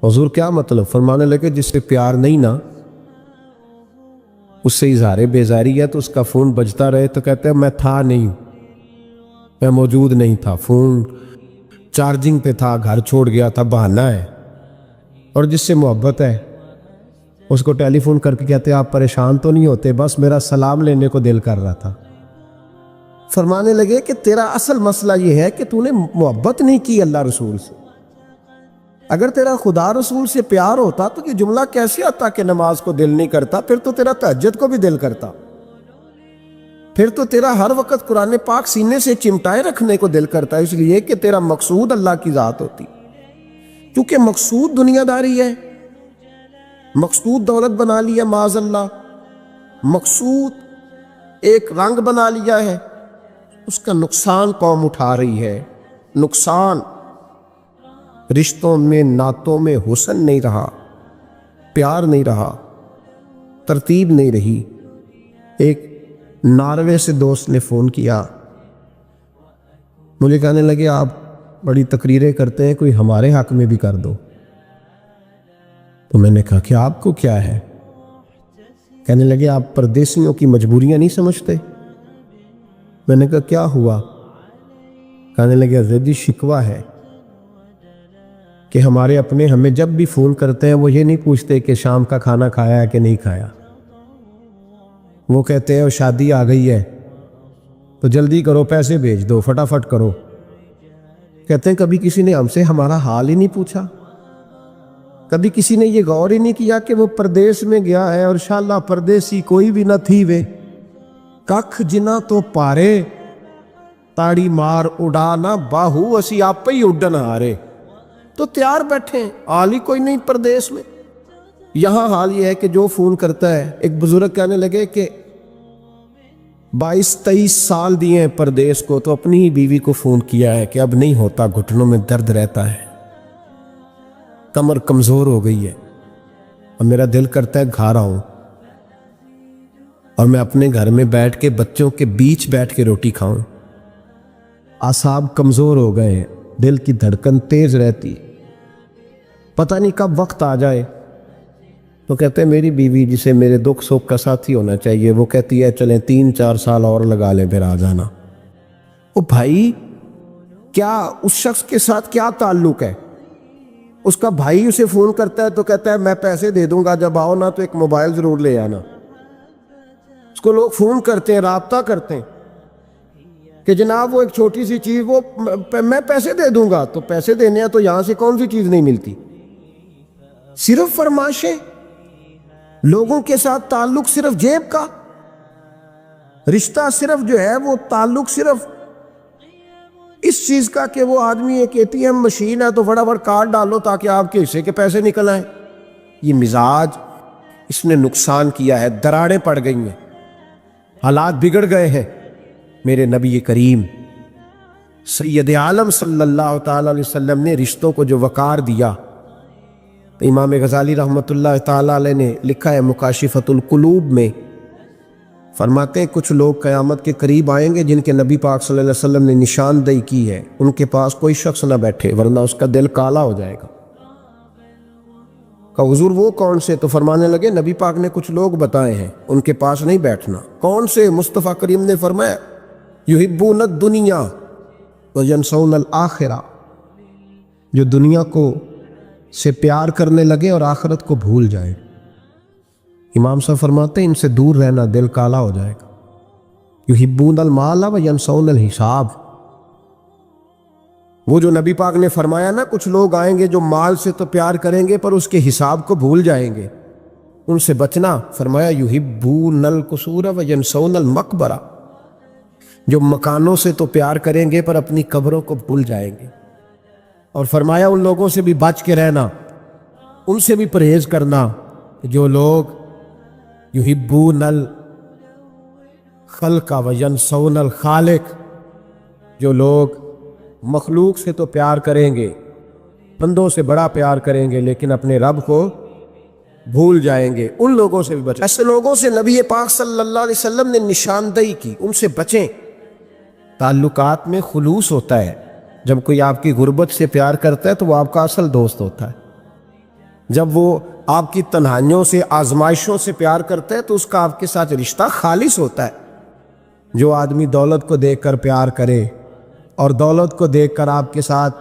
حضور کیا مطلب؟ فرمانے لگے جس سے پیار نہیں نا، اس سے اظہار بیزاری ہے تو اس کا فون بجتا رہے تو کہتے ہیں میں تھا نہیں، میں موجود نہیں تھا، فون چارجنگ پہ تھا، گھر چھوڑ گیا تھا، بہانہ ہے۔ اور جس سے محبت ہے اس کو ٹیلی فون کر کے کہتے ہیں آپ پریشان تو نہیں ہوتے؟ بس میرا سلام لینے کو دل کر رہا تھا۔ فرمانے لگے کہ تیرا اصل مسئلہ یہ ہے کہ تو نے محبت نہیں کی اللہ رسول سے۔ اگر تیرا خدا رسول سے پیار ہوتا تو یہ جملہ کیسے آتا کہ نماز کو دل نہیں کرتا؟ پھر تو تیرا تہجد کو بھی دل کرتا، پھر تو تیرا ہر وقت قرآن پاک سینے سے چمٹائے رکھنے کو دل کرتا، اس لیے کہ تیرا مقصود اللہ کی ذات ہوتی۔ کیونکہ مقصود دنیا داری ہے، مقصود دولت بنا لیا معاذ اللہ، مقصود ایک رنگ بنا لیا ہے، اس کا نقصان قوم اٹھا رہی ہے۔ نقصان رشتوں میں، نعتوں میں حسن نہیں رہا، پیار نہیں رہا، ترتیب نہیں رہی۔ ایک ناروے سے دوست نے فون کیا، مجھے کہنے لگے آپ بڑی تقریریں کرتے ہیں، کوئی ہمارے حق میں بھی کر دو۔ تو میں نے کہا کہ آپ کو کیا ہے؟ کہنے لگے آپ پردیسیوں کی مجبوریاں نہیں سمجھتے۔ میں نے کہا کیا ہوا؟ کہنے لگے حضرت جی شکوہ ہے کہ ہمارے اپنے ہمیں جب بھی فون کرتے ہیں وہ یہ نہیں پوچھتے کہ شام کا کھانا کھایا ہے کہ نہیں کھایا، وہ کہتے ہیں شادی آ گئی ہے تو جلدی کرو، پیسے بھیج دو، فٹافٹ کرو۔ کہتے ہیں کبھی کسی نے ہم سے ہمارا حال ہی نہیں پوچھا، کبھی کسی نے یہ غور ہی نہیں کیا کہ وہ پردیس میں گیا ہے، اور انشاءاللہ پردیسی کوئی بھی نہ تھی وے ککھ جنا تو پارے تاڑی مار اڑانا باہو اسی آپ ہی اڈن ہارے۔ تو تیار بیٹھے ہیں، حال ہی کوئی نہیں پردیس میں۔ یہاں حال یہ ہے کہ جو فون کرتا ہے، ایک بزرگ کہنے لگے کہ 22-23 سال دیے ہیں پردیس کو، تو اپنی ہی بیوی کو فون کیا ہے کہ اب نہیں ہوتا، گھٹنوں میں درد رہتا ہے، کمر کمزور ہو گئی ہے، اور میرا دل کرتا ہے گھر آؤں اور میں اپنے گھر میں بیٹھ کے بچوں کے بیچ بیٹھ کے روٹی کھاؤں۔ اعصاب کمزور ہو گئے ہیں، دل کی دھڑکن تیز رہتی، پتہ نہیں کب وقت آ جائے۔ تو کہتے ہیں میری بیوی جسے میرے دکھ سکھ کا ساتھی ہونا چاہیے، وہ کہتی ہے چلیں 3-4 سال اور لگا لیں پھر آ جانا۔ او بھائی، کیا اس شخص کے ساتھ کیا تعلق ہے؟ اس کا بھائی اسے فون کرتا ہے تو کہتا ہے میں پیسے دے دوں گا، جب آؤ نا تو ایک موبائل ضرور لے آنا۔ اس کو لوگ فون کرتے ہیں، رابطہ کرتے ہیں کہ جناب وہ ایک چھوٹی سی چیز، وہ میں پیسے دے دوں گا، تو پیسے دینے ہیں تو یہاں سے کون سی چیز نہیں ملتی؟ صرف فرمائشیں، لوگوں کے ساتھ تعلق صرف جیب کا، رشتہ صرف جو ہے وہ تعلق صرف اس چیز کا کہ وہ آدمی ایک ATM مشین ہے تو فٹافٹ کارڈ ڈالو تاکہ آپ کے حصے کے پیسے نکل آئیں۔ یہ مزاج اس نے نقصان کیا ہے، دراڑیں پڑ گئی ہیں، حالات بگڑ گئے ہیں۔ میرے نبی کریم سید عالم صلی اللہ تعالی علیہ وسلم نے رشتوں کو جو وقار دیا، امام غزالی رحمۃ اللہ تعالی علیہ نے لکھا ہے مکاشفۃ القلوب میں، فرماتے ہیں کچھ لوگ قیامت کے قریب آئیں گے جن کے نبی پاک صلی اللہ علیہ وسلم نے نشاندہی کی ہے، ان کے پاس کوئی شخص نہ بیٹھے ورنہ اس کا دل کالا ہو جائے گا۔ کہ حضور وہ کون سے؟ تو فرمانے لگے نبی پاک نے کچھ لوگ بتائے ہیں، ان کے پاس نہیں بیٹھنا۔ کون سے؟ مصطفیٰ کریم نے فرمایا یحبون الدنیا وینسون الآخرہ، جو دنیا کو سے پیار کرنے لگے اور آخرت کو بھول جائے۔ امام صاحب فرماتے ہیں ان سے دور رہنا، دل کالا ہو جائے گا۔ یحبون المال وینسون الحساب، وہ جو نبی پاک نے فرمایا نا کچھ لوگ آئیں گے جو مال سے تو پیار کریں گے پر اس کے حساب کو بھول جائیں گے، ان سے بچنا۔ فرمایا یحبون القصور وینسون المقبرہ، جو مکانوں سے تو پیار کریں گے پر اپنی قبروں کو بھول جائیں گے۔ اور فرمایا ان لوگوں سے بھی بچ کے رہنا، ان سے بھی پرہیز کرنا جو لوگ یحبون الخلق وینسون الخالق، جو لوگ مخلوق سے تو پیار کریں گے، بندوں سے بڑا پیار کریں گے لیکن اپنے رب کو بھول جائیں گے، ان لوگوں سے بھی بچیں۔ ایسے لوگوں سے نبی پاک صلی اللہ علیہ وسلم نے نشاندہی کی، ان سے بچیں۔ تعلقات میں خلوص ہوتا ہے، جب کوئی آپ کی غربت سے پیار کرتا ہے تو وہ آپ کا اصل دوست ہوتا ہے، جب وہ آپ کی تنہائیوں سے آزمائشوں سے پیار کرتا ہے تو اس کا آپ کے ساتھ رشتہ خالص ہوتا ہے۔ جو آدمی دولت کو دیکھ کر پیار کرے اور دولت کو دیکھ کر آپ کے ساتھ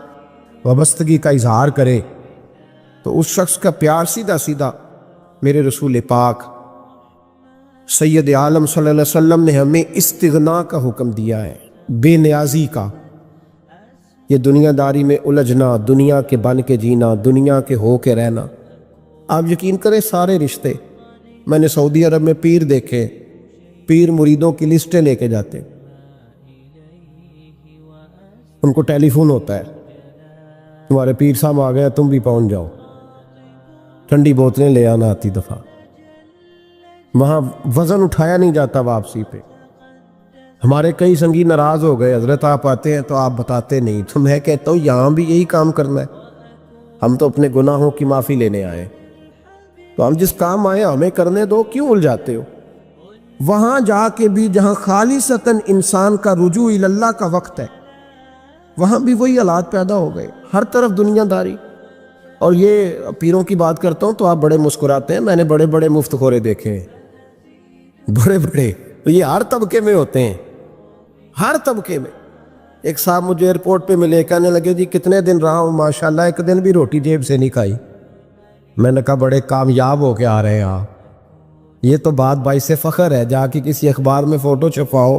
وابستگی کا اظہار کرے تو اس شخص کا پیار سیدھا سیدھا میرے رسول پاک سید عالم صلی اللہ علیہ وسلم نے ہمیں استغنا کا حکم دیا ہے، بے نیازی کا۔ یہ دنیا داری میں الجھنا، دنیا کے بن کے جینا، دنیا کے ہو کے رہنا، آپ یقین کریں سارے رشتے، میں نے سعودی عرب میں پیر دیکھے، پیر مریدوں کی لسٹیں لے کے جاتے، ان کو ٹیلی فون ہوتا ہے تمہارے پیر صاحب آ گئے تم بھی پہنچ جاؤ، ٹھنڈی بوتلیں لے آنا آتی دفعہ، وہاں وزن اٹھایا نہیں جاتا واپسی پہ۔ ہمارے کئی سنگی ناراض ہو گئے، حضرت آپ آتے ہیں تو آپ بتاتے نہیں، تو میں کہتا ہوں یہاں بھی یہی کام کرنا ہے، ہم تو اپنے گناہوں کی معافی لینے آئے، تو ہم جس کام آئے ہمیں کرنے دو، کیوں الجھاتے ہو؟ وہاں جا کے بھی جہاں خالصتاً انسان کا رجوع اللہ کا وقت ہے، وہاں بھی وہی حالات پیدا ہو گئے، ہر طرف دنیا داری۔ اور یہ پیروں کی بات کرتا ہوں تو آپ بڑے مسکراتے ہیں، میں نے بڑے بڑے مفت خورے دیکھے ہیں، بڑے بڑے، تو یہ ہر طبقے میں ہوتے ہیں، ہر طبقے میں۔ ایک صاحب مجھے ایئرپورٹ پہ ملے، کہنے لگے جی کتنے دن رہا ہوں، ماشاءاللہ ایک دن بھی روٹی جیب سے نہیں کھائی۔ میں نے کہا بڑے کامیاب ہو کے آ رہے ہیں آپ، یہ تو بات باعث فخر ہے، جا کے کسی اخبار میں فوٹو چھپاؤ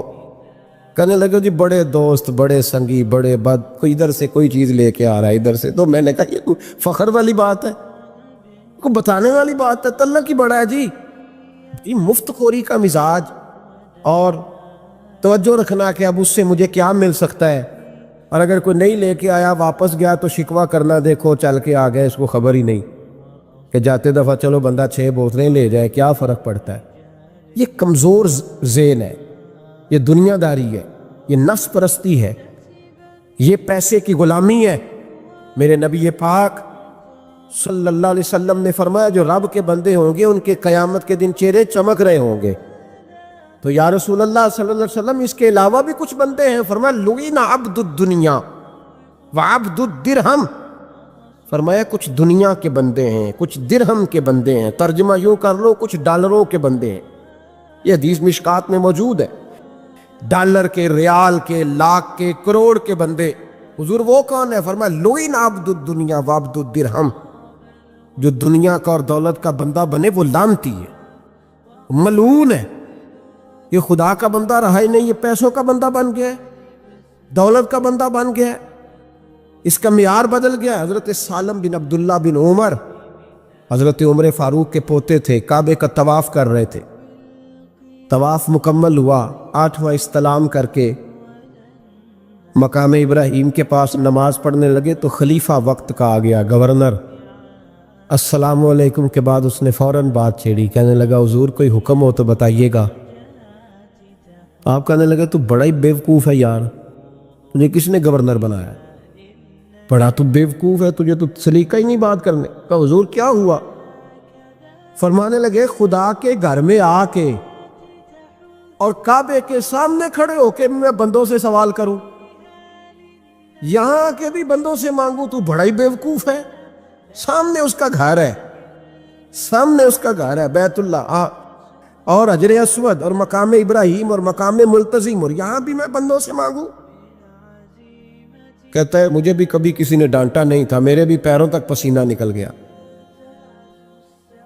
کہنے لگے جی بڑے دوست، بڑے سنگی، بڑے بد، کوئی ادھر سے کوئی چیز لے کے آ رہا ہے ادھر سے. تو میں نے کہا یہ کوئی فخر والی بات ہے، کوئی بتانے والی بات ہے؟ تلہ کی بڑا ہے جی. یہ مفت خوری کا مزاج، اور توجہ رکھنا کہ اب اس سے مجھے کیا مل سکتا ہے، اور اگر کوئی نہیں لے کے آیا واپس گیا تو شکوہ کرنا دیکھو چل کے آ گئے، اس کو خبر ہی نہیں کہ جاتے دفعہ چلو بندہ 6 بوتلیں لے جائے، کیا فرق پڑتا ہے. یہ کمزور ذہن ہے، یہ دنیا داری ہے، یہ نفس پرستی ہے، یہ پیسے کی غلامی ہے. میرے نبی پاک صلی اللہ علیہ وسلم نے فرمایا جو رب کے بندے ہوں گے ان کے قیامت کے دن چہرے چمک رہے ہوں گے. تو یا رسول اللہ صلی اللہ علیہ وسلم اس کے علاوہ بھی کچھ بندے ہیں؟ فرمایا لعن عبد الدنیا وعبد الدرہم. فرمایا کچھ دنیا کے بندے ہیں، کچھ درہم کے بندے ہیں، ترجمہ یوں کر لو کچھ ڈالروں کے بندے ہیں. یہ حدیث مشکات میں موجود ہے. ڈالر کے، ریال کے، لاکھ کے، کروڑ کے بندے. حضور وہ کون ہے؟ فرمایا لعن عبد الدنیا وعبد الدرہم. جو دنیا کا اور دولت کا بندہ بنے وہ لعنتی ہے، ملعون ہے. یہ خدا کا بندہ رہا ہی نہیں، یہ پیسوں کا بندہ بن گیا ہے، دولت کا بندہ بن گیا ہے. اس کا معیار بدل گیا. حضرت سالم بن عبداللہ بن عمر حضرت عمر فاروق کے پوتے تھے، کعبے کا طواف کر رہے تھے. طواف مکمل ہوا، 8واں استلام کر کے مقام ابراہیم کے پاس نماز پڑھنے لگے تو خلیفہ وقت کا آ گیا، گورنر. السلام علیکم کے بعد اس نے فوراً بات چھیڑی، کہنے لگا حضور کوئی حکم ہو تو بتائیے گا. آپ کہنے لگے تو بڑا ہی بیوقوف ہے یار، تجھے کس نے گورنر بنایا؟ بڑا تو بیوقوف ہے، تجھے تو سلیقہ ہی نہیں بات کرنے کا. حضور کیا ہوا؟ فرمانے لگے خدا کے گھر میں آ کے اور کعبے کے سامنے کھڑے ہو کے میں بندوں سے سوال کروں، یہاں کے بھی بندوں سے مانگوں؟ تو بڑا ہی بیوقوف ہے. سامنے اس کا گھر ہے، سامنے اس کا گھر ہے بیت اللہ اور حجر اسود اور مقام ابراہیم اور مقام ملتزم، اور یہاں بھی میں بندوں سے مانگوں؟ کہتا ہے مجھے بھی کبھی کسی نے ڈانٹا نہیں تھا، میرے بھی پیروں تک پسینہ نکل گیا.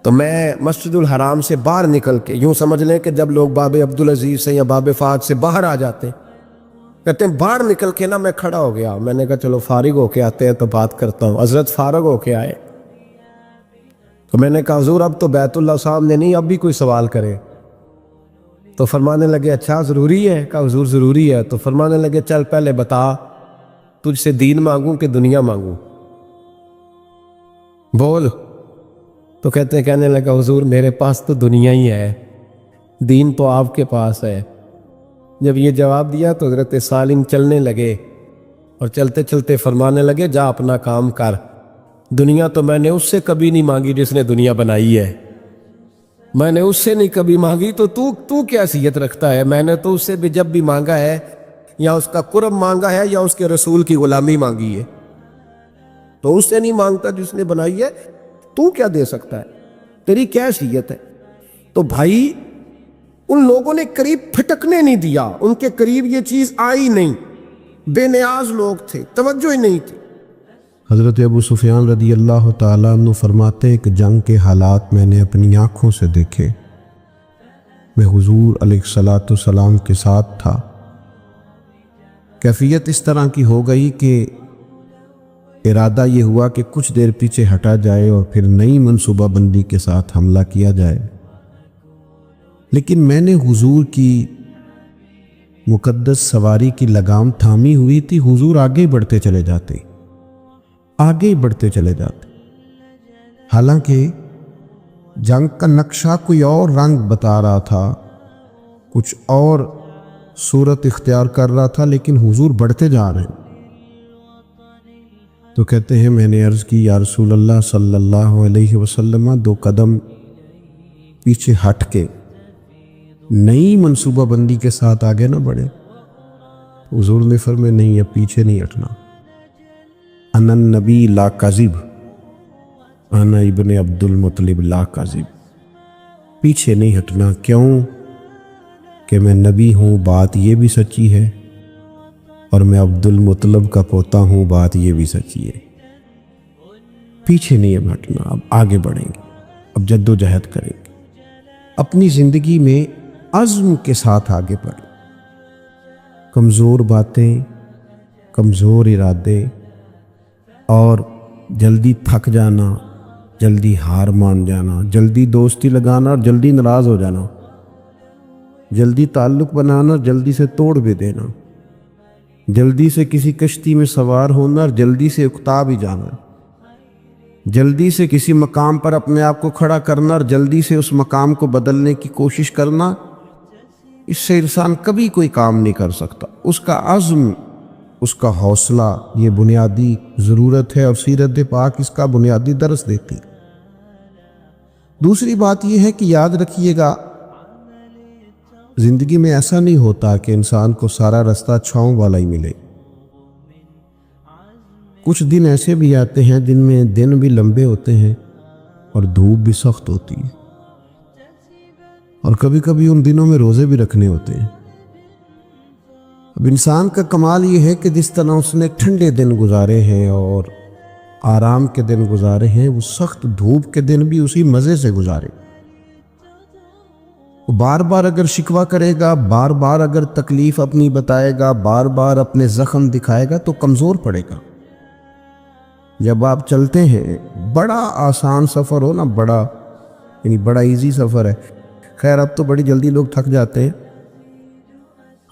تو میں مسجد الحرام سے باہر نکل کے، یوں سمجھ لیں کہ جب لوگ باب عبدالعزیز سے یا باب فہد سے باہر آ جاتے، کہتے ہیں باہر نکل کے نا میں کھڑا ہو گیا. میں نے کہا چلو فارغ ہو کے آتے ہیں تو بات کرتا ہوں. حضرت فارغ ہو کے آئے تو میں نے کہا حضور اب تو بیت اللہ سامنے نہیں، اب بھی کوئی سوال کرے. تو فرمانے لگے اچھا ضروری ہے؟ کہا حضور ضروری ہے. تو فرمانے لگے چل پہلے بتا تجھ سے دین مانگوں کہ دنیا مانگوں؟ بول. تو کہنے لگا حضور میرے پاس تو دنیا ہی ہے، دین تو آپ کے پاس ہے. جب یہ جواب دیا تو حضرت سالم چلنے لگے اور چلتے چلتے فرمانے لگے جا اپنا کام کر، دنیا تو میں نے اس سے کبھی نہیں مانگی جس نے دنیا بنائی ہے، میں نے اس سے نہیں کبھی مانگی، تو کیا حیثیت رکھتا ہے؟ میں نے تو اس سے بھی جب بھی مانگا ہے یا اس کا قرب مانگا ہے یا اس کے رسول کی غلامی مانگی ہے، تو اس سے نہیں مانگتا جس نے بنائی ہے. تو کیا دے سکتا ہے؟ تیری کیا حیثیت ہے؟ تو بھائی ان لوگوں نے قریب پھٹکنے نہیں دیا، ان کے قریب یہ چیز آئی نہیں، بے نیاز لوگ تھے، توجہ ہی نہیں تھی. حضرت ابو سفیان رضی اللہ تعالیٰ عنہ فرماتے ہیں کہ جنگ کے حالات میں نے اپنی آنکھوں سے دیکھے. میں حضور علیہ الصلاۃ والسلام کے ساتھ تھا. کیفیت اس طرح کی ہو گئی کہ ارادہ یہ ہوا کہ کچھ دیر پیچھے ہٹا جائے اور پھر نئی منصوبہ بندی کے ساتھ حملہ کیا جائے، لیکن میں نے حضور کی مقدس سواری کی لگام تھامی ہوئی تھی. حضور آگے بڑھتے چلے جاتے، آگے بڑھتے چلے جاتے، حالانکہ جنگ کا نقشہ کوئی اور رنگ بتا رہا تھا، کچھ اور صورت اختیار کر رہا تھا، لیکن حضور بڑھتے جا رہے ہیں. تو کہتے ہیں میں نے عرض کی یا رسول اللہ صلی اللہ علیہ وسلم 2 قدم پیچھے ہٹ کے نئی منصوبہ بندی کے ساتھ آگے نہ بڑھے. حضور نے فرمایا نہیں، اب پیچھے نہیں ہٹنا. انا النبی لا کذب، انا ابن عبد المطلب لا کذب. پیچھے نہیں ہٹنا. کیوں؟ کہ میں نبی ہوں، بات یہ بھی سچی ہے، اور میں عبد المطلب کا پوتا ہوں، بات یہ بھی سچی ہے. پیچھے نہیں ہٹنا، اب آگے بڑھیں گے، اب جد و جہد کریں گے، اپنی زندگی میں عزم کے ساتھ آگے بڑھیں. کمزور باتیں، کمزور ارادے اور جلدی تھک جانا، جلدی ہار مان جانا، جلدی دوستی لگانا اور جلدی ناراض ہو جانا، جلدی تعلق بنانا اور جلدی سے توڑ بھی دینا، جلدی سے کسی کشتی میں سوار ہونا اور جلدی سے اکتا بھی جانا، جلدی سے کسی مقام پر اپنے آپ کو کھڑا کرنا اور جلدی سے اس مقام کو بدلنے کی کوشش کرنا، اس سے انسان کبھی کوئی کام نہیں کر سکتا۔ اس کا عزم، اس کا حوصلہ یہ بنیادی ضرورت ہے، اور سیرت پاک اس کا بنیادی درس دیتی۔ دوسری بات یہ ہے کہ یاد رکھیے گا، زندگی میں ایسا نہیں ہوتا کہ انسان کو سارا رستہ چھاؤں والا ہی ملے۔ کچھ دن ایسے بھی آتے ہیں جن میں دن بھی لمبے ہوتے ہیں اور دھوپ بھی سخت ہوتی ہے، اور کبھی کبھی ان دنوں میں روزے بھی رکھنے ہوتے ہیں۔ اب انسان کا کمال یہ ہے کہ جس طرح اس نے ٹھنڈے دن گزارے ہیں اور آرام کے دن گزارے ہیں، وہ سخت دھوپ کے دن بھی اسی مزے سے گزارے۔ وہ بار بار اگر شکوہ کرے گا، بار بار اگر تکلیف اپنی بتائے گا، بار بار اپنے زخم دکھائے گا تو کمزور پڑے گا۔ جب آپ چلتے ہیں، بڑا آسان سفر ہو نا، بڑا ایزی سفر ہے، خیر اب تو بڑی جلدی لوگ تھک جاتے ہیں۔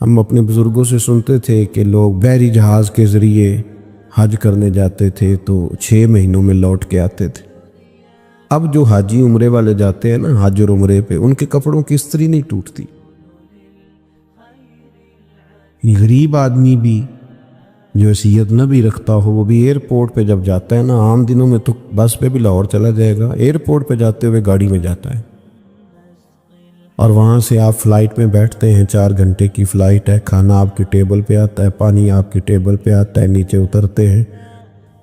ہم اپنے بزرگوں سے سنتے تھے کہ لوگ بحری جہاز کے ذریعے حج کرنے جاتے تھے تو 6 مہینوں میں لوٹ کے آتے تھے۔ اب جو حاجی عمرے والے جاتے ہیں نا، حج اور عمرے پہ، ان کے کپڑوں کی استری نہیں ٹوٹتی۔ غریب آدمی بھی جو حیثیت نہ بھی رکھتا ہو، وہ بھی ایئرپورٹ پہ جب جاتا ہے نا، عام دنوں میں تو بس پہ بھی لاہور چلا جائے گا، ایئرپورٹ پہ جاتے ہوئے گاڑی میں جاتا ہے، اور وہاں سے آپ فلائٹ میں بیٹھتے ہیں، 4 گھنٹے کی فلائٹ ہے، کھانا آپ کی ٹیبل پہ آتا ہے، پانی آپ کی ٹیبل پہ آتا ہے، نیچے اترتے ہیں،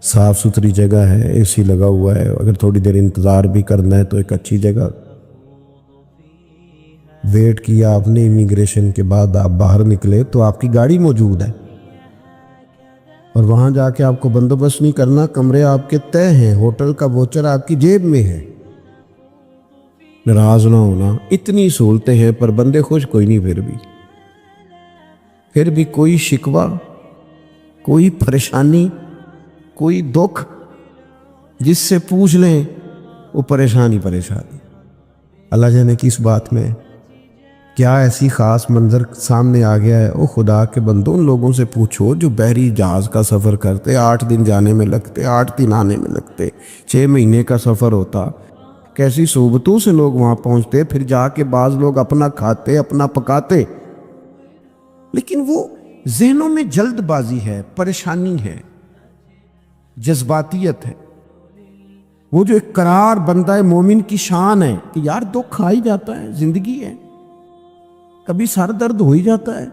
صاف ستھری جگہ ہے، اے سی لگا ہوا ہے، اگر تھوڑی دیر انتظار بھی کرنا ہے تو ایک اچھی جگہ، ویٹ کیا آپ نے، امیگریشن کے بعد آپ باہر نکلے تو آپ کی گاڑی موجود ہے، اور وہاں جا کے آپ کو بندوبست نہیں کرنا، کمرے آپ کے طے ہیں، ہوٹل کا ووچر آپ کی جیب میں ہے۔ ناراض نہ ہونا، اتنی سہولتیں ہیں پر بندے خوش کوئی نہیں، پھر بھی کوئی شکوہ، کوئی پریشانی، کوئی دکھ جس سے پوچھ لیں وہ پریشانی۔ اللہ جانے کی اس بات میں کیا ایسی خاص منظر سامنے آ گیا ہے۔ او خدا کے بندوں، ان لوگوں سے پوچھو جو بحری جہاز کا سفر کرتے، 8 دن جانے میں لگتے، 8 دن آنے میں لگتے، 6 مہینے کا سفر ہوتا، کیسی صحبتوں سے لوگ وہاں پہنچتے، پھر جا کے بعض لوگ اپنا کھاتے، اپنا پکاتے، لیکن وہ ذہنوں میں جلد بازی ہے، پریشانی ہے، جذباتیت ہے۔ وہ جو ایک قرار بندہ مومن کی شان ہے کہ یار دکھ آ ہی جاتا ہے، زندگی ہے، کبھی سر درد ہو ہی جاتا ہے،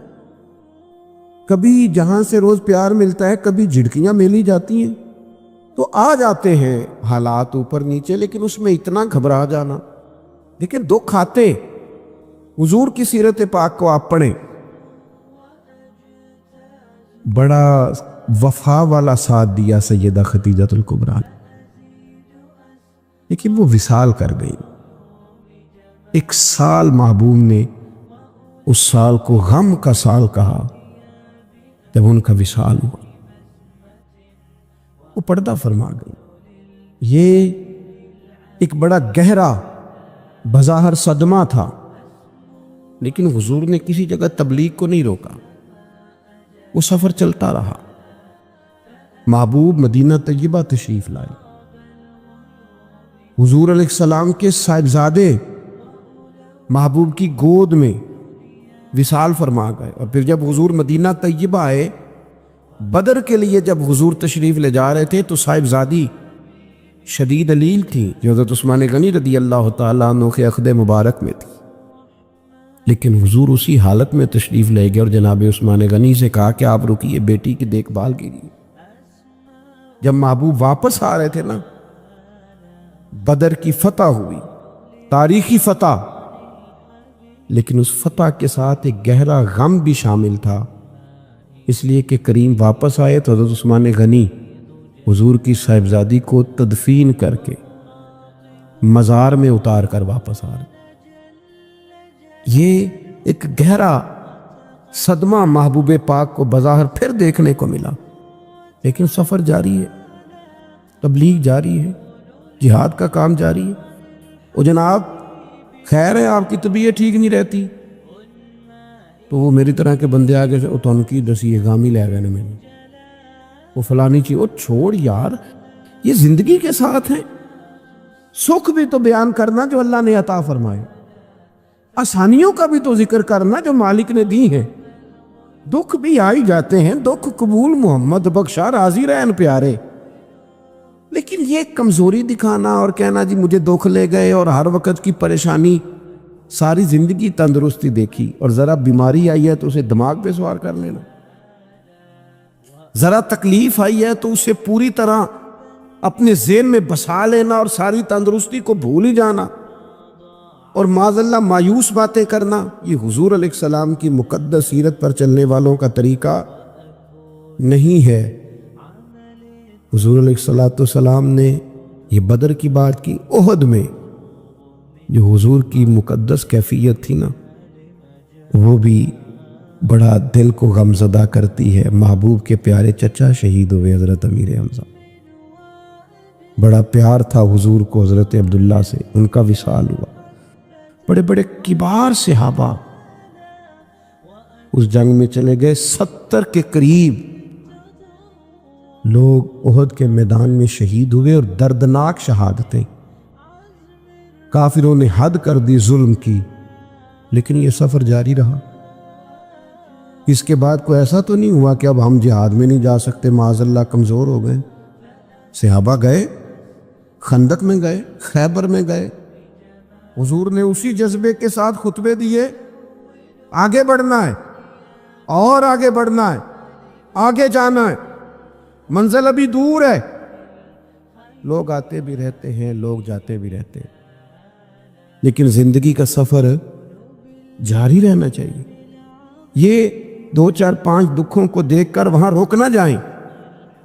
کبھی جہاں سے روز پیار ملتا ہے کبھی جھڑکیاں ملی جاتی ہیں، تو آ جاتے ہیں حالات اوپر نیچے، لیکن اس میں اتنا گھبرا جانا، لیکن دکھ آتے۔ حضور کی سیرت پاک کو آپ پڑھیں، بڑا وفا والا ساتھ دیا سیدہ خدیجہ الکبریٰ نے، لیکن وہ وصال کر گئی۔ 1 سال محبوب نے اس سال کو غم کا سال کہا جب ان کا وصال ہوا، وہ پردہ فرما گئی۔ یہ ایک بڑا گہرا بظاہر صدمہ تھا، لیکن حضور نے کسی جگہ تبلیغ کو نہیں روکا، وہ سفر چلتا رہا۔ محبوب مدینہ طیبہ تشریف لائے، حضور علیہ السلام کے صاحبزادے محبوب کی گود میں وصال فرما گئے، اور پھر جب حضور مدینہ طیبہ آئے، بدر کے لیے جب حضور تشریف لے جا رہے تھے تو صاحبزادی شدید علیل تھی جو حضرت عثمان غنی رضی اللہ تعالیٰ عنہ کے عقد مبارک میں تھی، لیکن حضور اسی حالت میں تشریف لے گئے اور جناب عثمان غنی سے کہا کہ آپ رکیے، بیٹی کی دیکھ بھال کیجیے۔ جب محبوب واپس آ رہے تھے نا، بدر کی فتح ہوئی، تاریخی فتح، لیکن اس فتح کے ساتھ ایک گہرا غم بھی شامل تھا، اس لیے کہ کریم واپس آئے تو حضرت عثمان غنی حضور کی صاحبزادی کو تدفین کر کے مزار میں اتار کر واپس آ رہے۔ یہ ایک گہرا صدمہ محبوب پاک کو بظاہر پھر دیکھنے کو ملا، لیکن سفر جاری ہے، تبلیغ جاری ہے، جہاد کا کام جاری ہے۔ وہ جناب خیر ہے آپ کی طبیعت ٹھیک نہیں رہتی، تو وہ میری طرح کے بندے آگے سے اتن کی دسی گامی لے گئے نا میں نے، وہ فلانی چیز، وہ چھوڑ یار، یہ زندگی کے ساتھ ہیں۔ سکھ بھی تو بیان کرنا جو اللہ نے عطا فرمائے، آسانیوں کا بھی تو ذکر کرنا جو مالک نے دی ہیں۔ دکھ بھی آئی جاتے ہیں، دکھ قبول محمد بخشا راضی رہن پیارے، لیکن یہ کمزوری دکھانا اور کہنا جی مجھے دکھ لے گئے اور ہر وقت کی پریشانی، ساری زندگی تندرستی دیکھی اور ذرا بیماری آئی ہے تو اسے دماغ پہ سوار کر لینا، ذرا تکلیف آئی ہے تو اسے پوری طرح اپنے ذہن میں بسا لینا اور ساری تندرستی کو بھول ہی جانا اور معاذ اللہ مایوس باتیں کرنا۔ یہ حضور علیہ السلام کی مقدس سیرت پر چلنے والوں کا طریقہ نہیں ہے۔ حضور علیہ السلام نے یہ بدر کی بات کی، احد میں جو حضور کی مقدس کیفیت تھی نا، وہ بھی بڑا دل کو غمزدہ کرتی ہے۔ محبوب کے پیارے چچا شہید ہوئے حضرت امیر حمزہ، بڑا پیار تھا حضور کو حضرت عبداللہ سے، ان کا وصال ہوا۔ بڑے بڑے کبار صحابہ اس جنگ میں چلے گئے، 70 کے قریب لوگ احد کے میدان میں شہید ہوئے اور دردناک شہادتیں۔ کافروں نے حد کر دی ظلم کی، لیکن یہ سفر جاری رہا۔ اس کے بعد کوئی ایسا تو نہیں ہوا کہ اب ہم جہاد میں نہیں جا سکتے، معاذ اللہ کمزور ہو گئے۔ صحابہ گئے، خندق میں گئے، خیبر میں گئے، حضور نے اسی جذبے کے ساتھ خطبے دیے، آگے بڑھنا ہے اور آگے بڑھنا ہے، آگے جانا ہے، منزل ابھی دور ہے۔ لوگ آتے بھی رہتے ہیں، لوگ جاتے بھی رہتے ہیں، لیکن زندگی کا سفر جاری رہنا چاہیے۔ یہ 2 4 5 دکھوں کو دیکھ کر وہاں روک نہ جائیں۔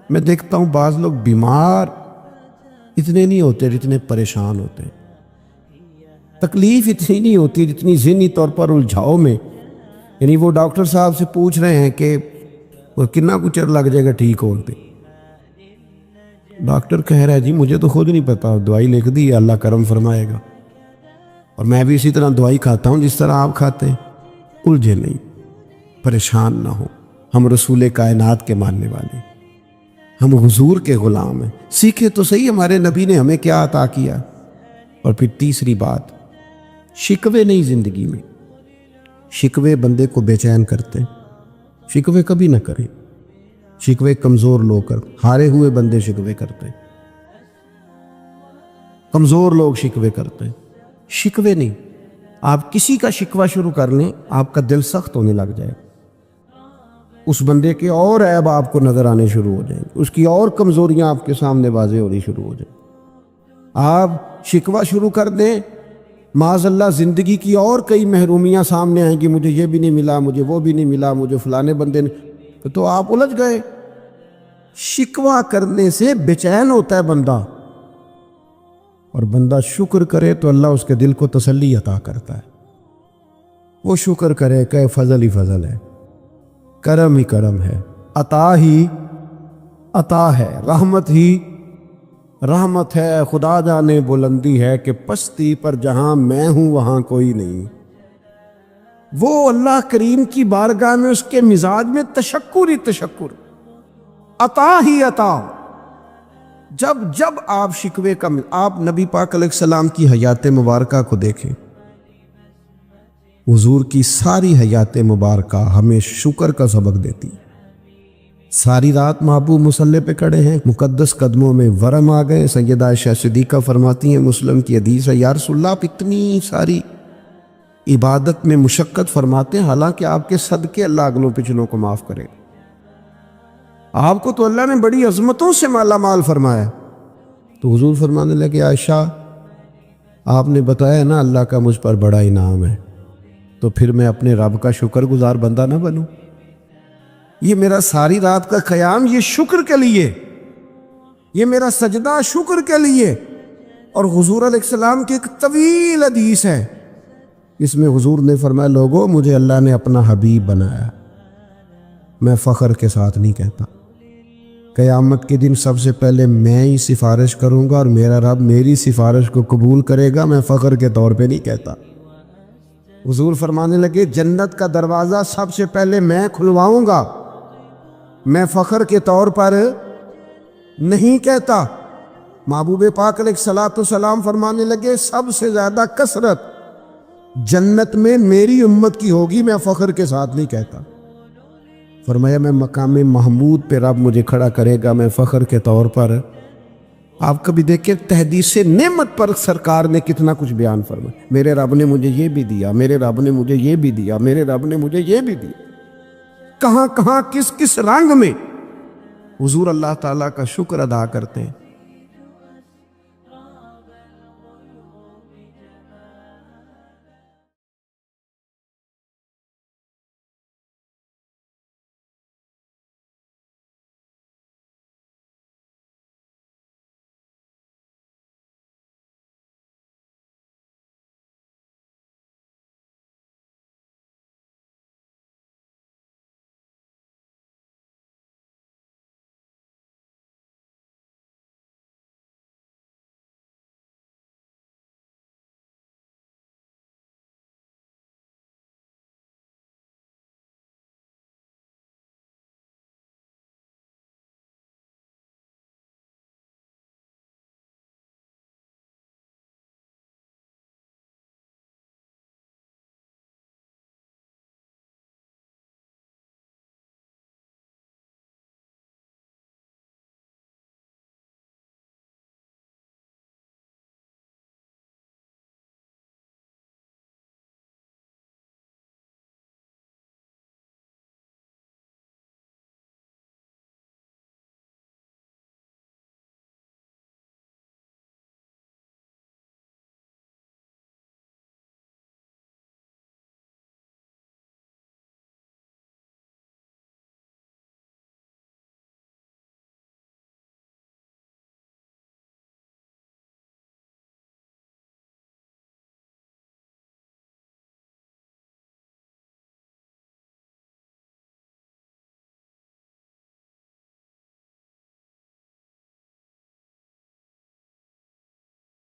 میں دیکھتا ہوں بعض لوگ بیمار اتنے نہیں ہوتے جتنے پریشان ہوتے ہیں، تکلیف اتنی نہیں ہوتی جتنی ذہنی طور پر الجھاؤ میں، یعنی وہ ڈاکٹر صاحب سے پوچھ رہے ہیں کہ وہ کتنا کچھ چر لگ جائے گا ٹھیک ہوتے، ڈاکٹر کہہ رہا ہے جی مجھے تو خود نہیں پتا، دوائی لکھ دی اللہ کرم فرمائے گا، اور میں بھی اسی طرح دوائی کھاتا ہوں جس طرح آپ کھاتے ہیں۔ الجھے نہیں، پریشان نہ ہو، ہم رسول کائنات کے ماننے والے، ہم حضور کے غلام ہیں، سیکھے تو صحیح ہمارے نبی نے ہمیں کیا عطا کیا۔ اور پھر تیسری بات، شکوے نہیں زندگی میں، شکوے بندے کو بے چین کرتے ہیں، شکوے کبھی نہ کریں، شکوے کمزور لوگ کر، ہارے ہوئے بندے شکوے کرتے ہیں، کمزور لوگ شکوے کرتے ہیں، شکوے نہیں۔ آپ کسی کا شکوہ شروع کر لیں آپ کا دل سخت ہونے لگ جائے، اس بندے کے اور عیب آپ کو نظر آنے شروع ہو جائیں گے، اس کی اور کمزوریاں آپ کے سامنے واضح ہونی شروع ہو جائیں۔ آپ شکوہ شروع کر دیں، معاذ اللہ زندگی کی اور کئی محرومیاں سامنے آئیں گی، مجھے یہ بھی نہیں ملا، مجھے وہ بھی نہیں ملا، مجھے فلانے بندے نے، تو آپ الجھ گئے۔ شکوہ کرنے سے بے چین ہوتا ہے بندہ، اور بندہ شکر کرے تو اللہ اس کے دل کو تسلی عطا کرتا ہے۔ وہ شکر کرے کہ فضل ہی فضل ہے، کرم ہی کرم ہے، عطا ہی عطا ہے، رحمت ہی رحمت ہے، خدا جانے بلندی ہے کہ پستی پر جہاں میں ہوں وہاں کوئی نہیں۔ وہ اللہ کریم کی بارگاہ میں اس کے مزاج میں تشکر ہی تشکر، عطا ہی عطا۔ جب جب آپ شکوے کا، آپ نبی پاک علیہ السلام کی حیات مبارکہ کو دیکھیں، حضور کی ساری حیات مبارکہ ہمیں شکر کا سبق دیتی۔ ساری رات محبوب مصلی پہ کھڑے ہیں، مقدس قدموں میں ورم آ گئے۔ سیدہ عائشہ صدیقہ فرماتی ہیں، مسلم کی حدیث ہے، یا رسول اللہ آپ اتنی ساری عبادت میں مشقت فرماتے ہیں، حالانکہ آپ کے صدقے اللہ اگلوں پچھلوں کو معاف کرے، آپ کو تو اللہ نے بڑی عظمتوں سے مالا مال فرمایا۔ تو حضور فرمانے لگے، عائشہ آپ نے بتایا نا اللہ کا مجھ پر بڑا انعام ہے، تو پھر میں اپنے رب کا شکر گزار بندہ نہ بنوں؟ یہ میرا ساری رات کا قیام یہ شکر کے لیے، یہ میرا سجدہ شکر کے لیے۔ اور حضور علیہ السلام کی ایک طویل حدیث ہے، اس میں حضور نے فرمایا لوگو مجھے اللہ نے اپنا حبیب بنایا، میں فخر کے ساتھ نہیں کہتا، قیامت کے دن سب سے پہلے میں ہی سفارش کروں گا اور میرا رب میری سفارش کو قبول کرے گا، میں فخر کے طور پہ نہیں کہتا۔ حضور فرمانے لگے جنت کا دروازہ سب سے پہلے میں کھلواؤں گا، میں فخر کے طور پر نہیں کہتا۔ محبوب پاک علیہ الصلوۃ والسلام فرمانے لگے سب سے زیادہ کثرت جنت میں میری امت کی ہوگی، میں فخر کے ساتھ نہیں کہتا۔ فرمایا میں مقام محمود پہ رب مجھے کھڑا کرے گا، میں فخر کے طور پر۔ آپ کبھی دیکھیں تحدیث نعمت پر سرکار نے کتنا کچھ بیان فرمایا، میرے رب نے مجھے یہ بھی دیا، میرے رب نے مجھے یہ بھی دیا، میرے رب نے مجھے یہ بھی دیا، کہاں کہاں کس کس رنگ میں حضور اللہ تعالیٰ کا شکر ادا کرتے ہیں۔